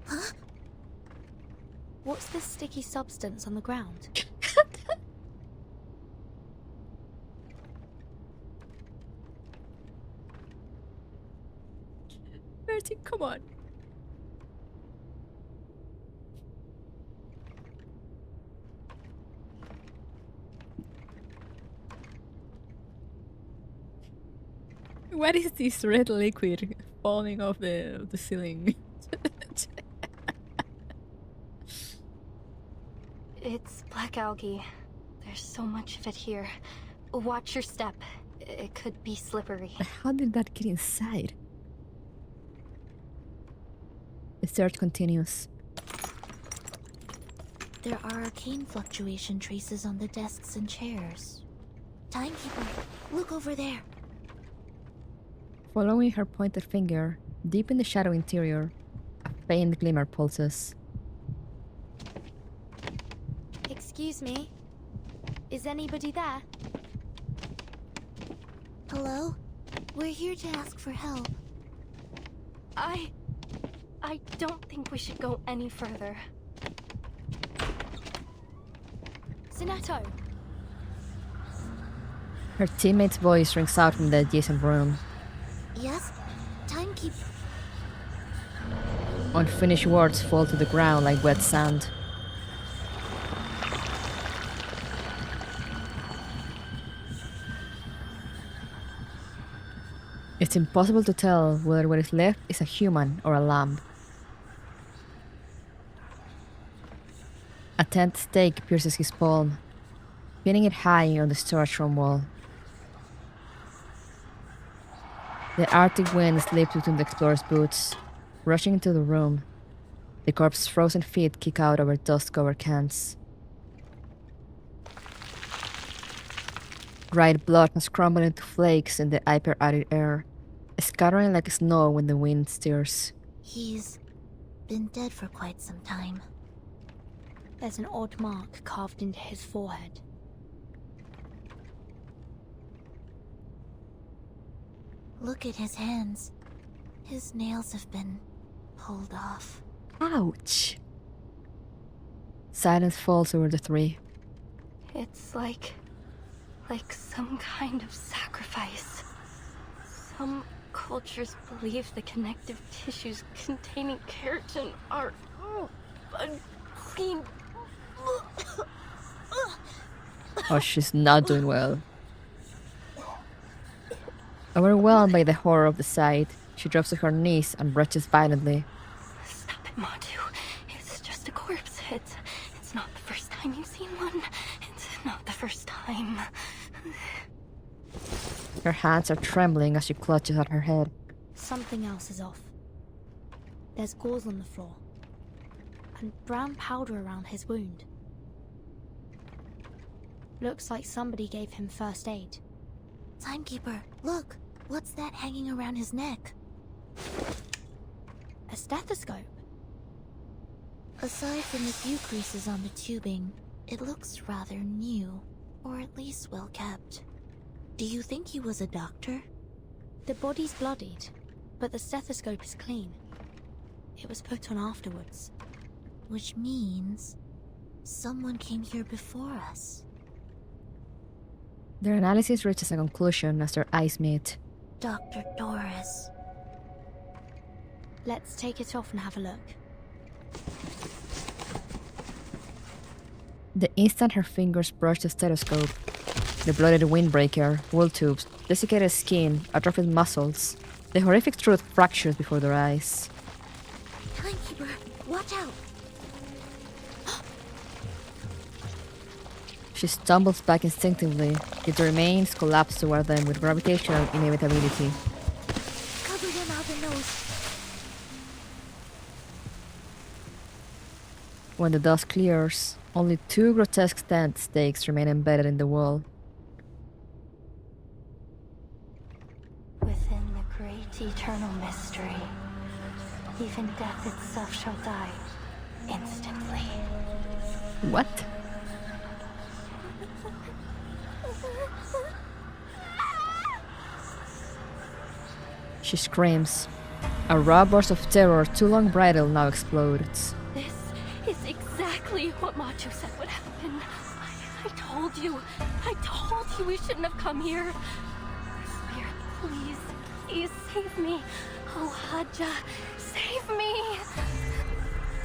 Huh? What's this sticky substance on the ground? Bertie, come on. What is this red liquid falling off the ceiling? It's black algae. There's so much of it here. Watch your step. It could be slippery. How did that get inside? The search continues. There are arcane fluctuation traces on the desks and chairs. Timekeeper, look over there. Following her pointed finger, deep in the shadow interior, a faint glimmer pulses. Excuse me? Is anybody there? Hello? We're here to ask for help. I don't think we should go any further. Sinetto! Her teammate's voice rings out from the adjacent room. Yes? Timekeeper. Unfinished words fall to the ground like wet sand. It's impossible to tell whether what is left is a human or a lamb. A tent stake pierces his palm, pinning it high on the storage room wall. The Arctic wind slips between the explorer's boots, rushing into the room. The corpse's frozen feet kick out over dust-covered cans. Dried blood has crumbled into flakes in the hyper-arid air, scattering like snow when the wind stirs. He's been dead for quite some time. There's an odd mark carved into his forehead. Look at his hands. His nails have been pulled off. Ouch! Silence falls over the three. It's like some kind of sacrifice. Some cultures believe the connective tissues containing keratin are unclean. Oh, she's not doing well. Overwhelmed by the horror of the sight, she drops to her knees and retches violently. Stop it, Matu. It's just a corpse. It's not the first time you've seen one. It's not the first time. Her hands are trembling as she clutches at her head. Something else is off. There's gauze on the floor, and brown powder around his wound. Looks like somebody gave him first aid. Timekeeper, look! What's that hanging around his neck? A stethoscope. Aside from a few creases on the tubing, it looks rather new, or at least well kept. Do you think he was a doctor? The body's bloodied, but the stethoscope is clean. It was put on afterwards. Which means someone came here before us. Their analysis reaches a conclusion as their eyes meet. Dr. Doris. Let's take it off and have a look. The instant her fingers brush the stethoscope, the blooded windbreaker, wool tubes, desiccated skin, atrophied muscles, the horrific truth fractures before their eyes. Timekeeper, watch out! She stumbles back instinctively, yet the remains collapse toward them with gravitational inevitability. Cover your mouth and nose. When the dust clears, only two grotesque tent stakes remain embedded in the wall. Within the great eternal mystery, even death itself shall die instantly. What? She screams. A raw burst of terror too long bridled now explodes. This is exactly what Matu said would happen. I told you we shouldn't have come here. Spirit, please save me. Oh, Hadja, save me.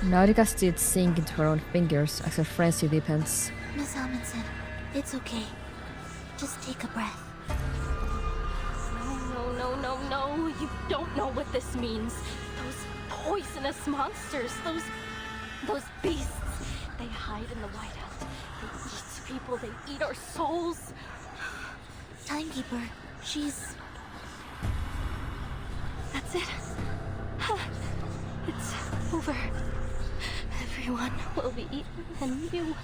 Nautica's teeth sink into her own fingers as her frenzy deepens. Miss Amundsen, it's okay. Just take a breath. No, you don't know what this means. Those poisonous monsters, those beasts, they hide in the whiteout. They eat people, they eat our souls. Timekeeper, she's... That's it. It's over. Everyone will be eaten, and you will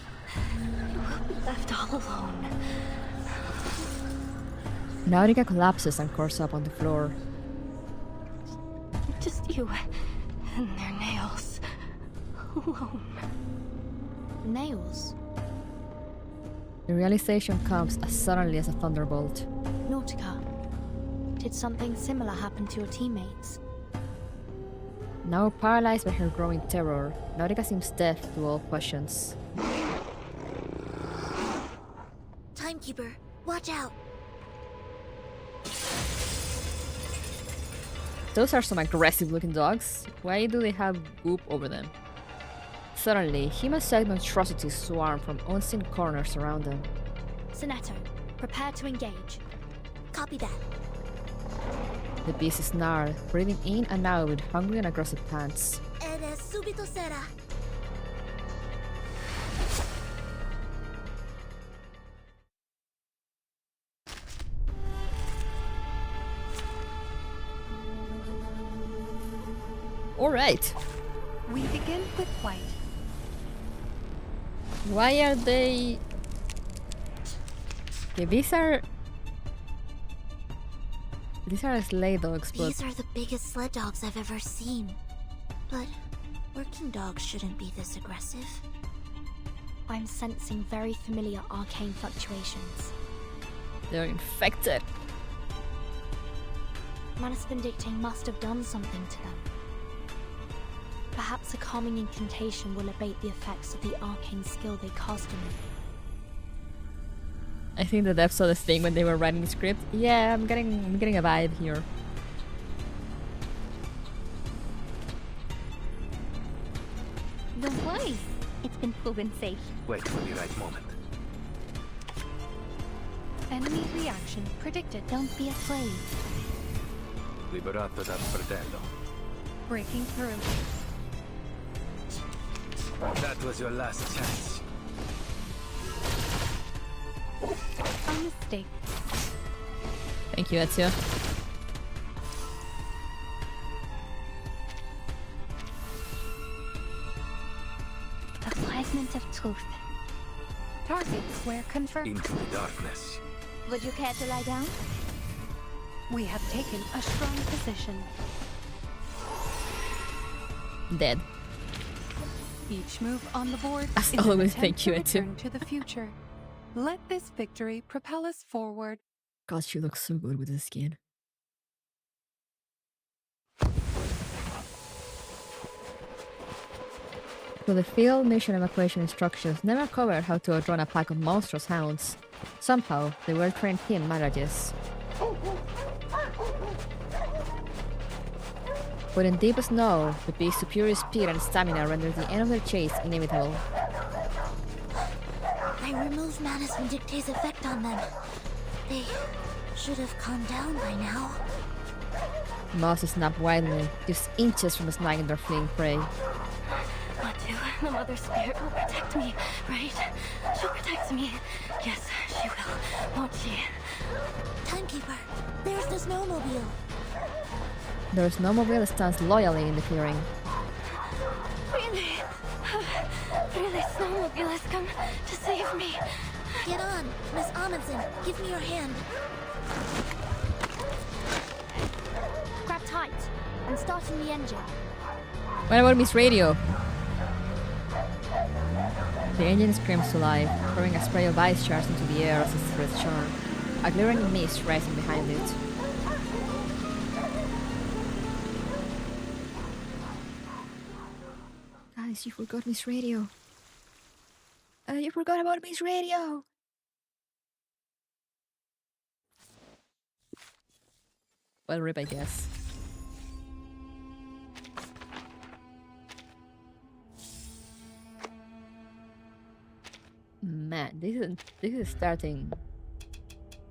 be left all alone. Nautica collapses and curls up on the floor. Just you and their nails. Alone. Nails? The realization comes as suddenly as a thunderbolt. Nautica, did something similar happen to your teammates? Now paralyzed by her growing terror, Nautica seems deaf to all questions. Timekeeper, watch out! Those are some aggressive looking dogs. Why do they have goop over them? Suddenly, human-sized monstrosities swarm from unseen corners around them. Sonetto, prepare to engage. Copy that. The beast snarls, breathing in and out with hungry and aggressive pants. Eres subito sera. Alright. We begin with white. Why are they... Okay, these are sleigh dogs, but... These are the biggest sled dogs I've ever seen. But working dogs shouldn't be this aggressive. I'm sensing very familiar arcane fluctuations. They're infected. Manus Vindicting must have done something to them. Perhaps a calming incantation will abate the effects of the arcane skill they cast on me. I think the devs saw this thing when they were writing the script. Yeah, I'm getting a vibe here. Don't worry, it's been proven safe. Wait for the right moment. Enemy reaction predicted. Don't be afraid. Liberato dal fratello. Breaking through. That was your last chance. A mistake. Thank you, Ezio. A fragment of truth. Target square confirmed. Into the darkness. Would you care to lie down? We have taken a strong position. Dead. Each move on the board As is an always, attempt thank you, to Ezio. return to the future. Let this victory propel us forward. God, she looks so good with the skin. So the field mission evacuation instructions never covered how to outrun a pack of monstrous hounds. Somehow, the well-trained team manages. But in deep snow, the beast's superior speed and stamina render the end of their chase inevitable. I removed Manus Vindicte's effect on them. They should have calmed down by now. Mouse snapped wildly, just inches from snagging their fleeing prey. Matu, the Mother Spirit will protect me, right? She'll protect me. Yes, she will, won't she? Timekeeper, there's the snowmobile. Their snowmobile stands loyally in the clearing. Really? Really, snowmobile has come to save me. Get on, Miss Amundsen. Give me your hand. Grab tight and starting the engine. What about Miss Radio? The engine screams to life, throwing a spray of ice shards into the air as its threads churn, a glaring mist rising behind it. Guys, you forgot Miss Radio. You forgot about Miss Radio. Well, rip, I guess. Man, this is starting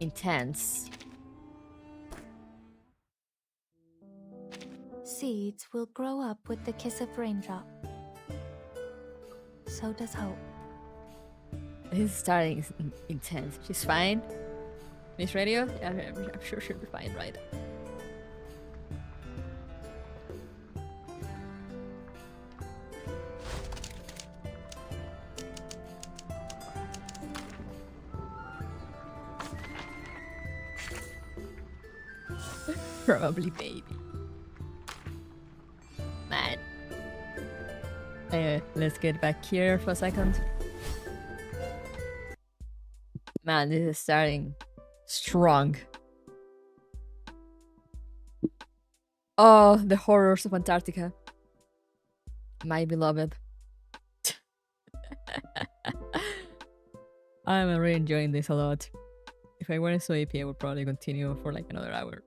intense. Seeds will grow up with the kiss of raindrop. So does hope. This is starting intense. She's fine. Miss Radio? Yeah, I'm sure she'll be fine, right? Probably baby. Man. Anyway, let's get back here for a second. Man, this is starting strong. Oh, the horrors of Antarctica. My beloved. I'm really enjoying this a lot. If I weren't so AP, I would probably continue for like another hour.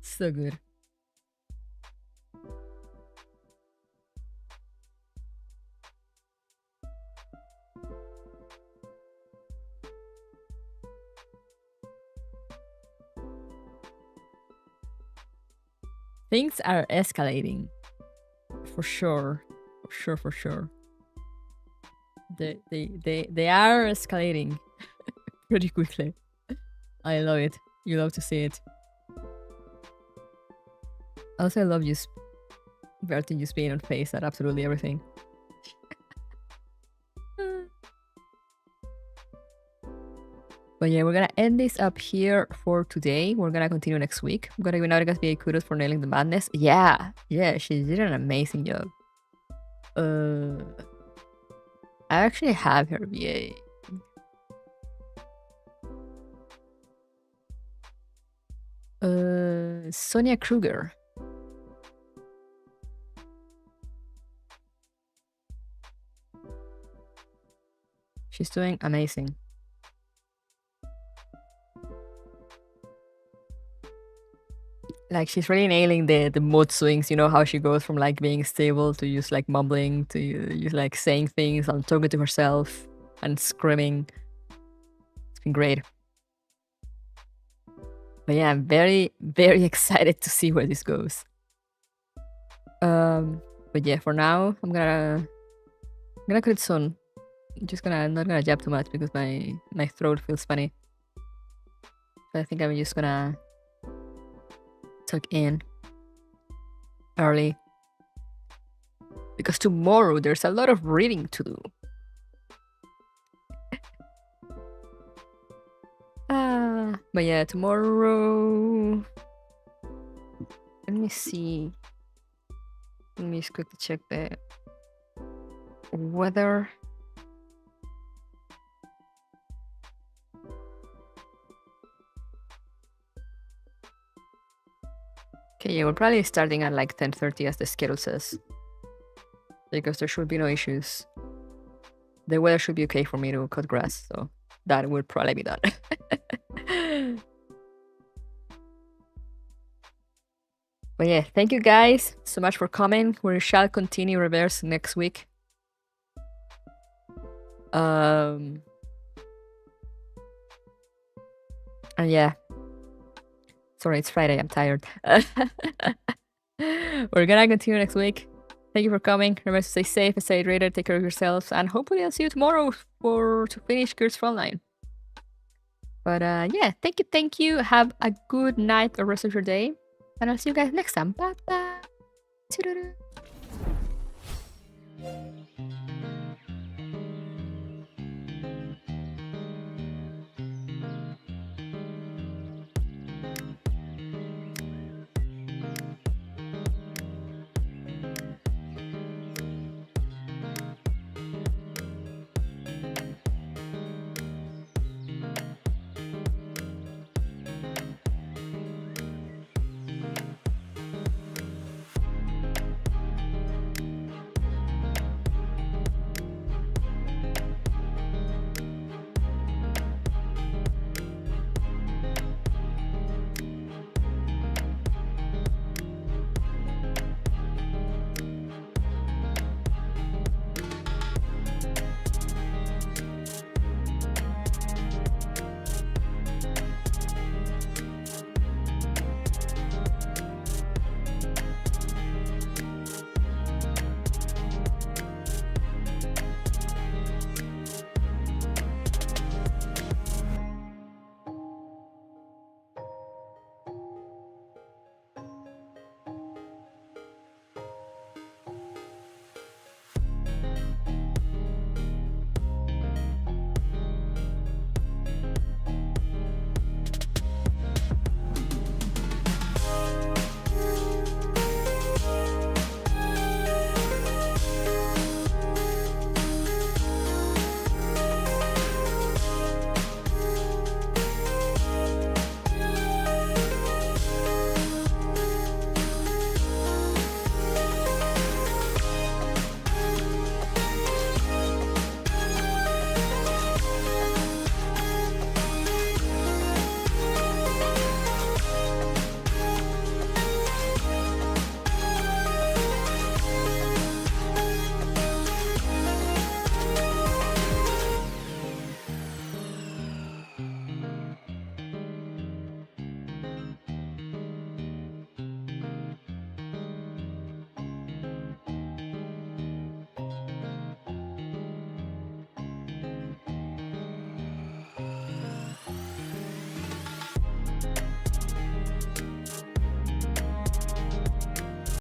So good. Things are escalating. For sure. For sure. They are escalating pretty quickly. I love it. You love to see it. Also, I love you, Bertie, just being on face at absolutely everything. But yeah, we're gonna end this up here for today. We're gonna continue next week. I'm gonna give Nautica's VA kudos for nailing the madness. Yeah, she did an amazing job. I actually have her VA. Sonia Kruger. She's doing amazing. Like, she's really nailing the mood swings, you know, how she goes from like being stable to just like mumbling to just like saying things and talking to herself and screaming. It's been great. But yeah, I'm very, very excited to see where this goes. But yeah, for now, I'm gonna quit soon. I'm not gonna jab too much because my throat feels funny. So I think I'm just gonna tuck in early because tomorrow there's a lot of reading to do. But yeah, tomorrow. Let me see. Let me just quickly check the weather. Okay, yeah, we're probably starting at like 10:30 as the schedule says. Because there should be no issues. The weather should be okay for me to cut grass, so that will probably be done. But yeah, thank you guys so much for coming. We shall continue reverse next week. And yeah. Sorry, it's Friday. I'm tired. We're gonna continue next week. Thank you for coming. Remember to stay safe and stay hydrated. Take care of yourselves. And hopefully I'll see you tomorrow to finish Gears Frontline. But yeah, thank you. Have a good night or rest of your day. And I'll see you guys next time. Bye bye.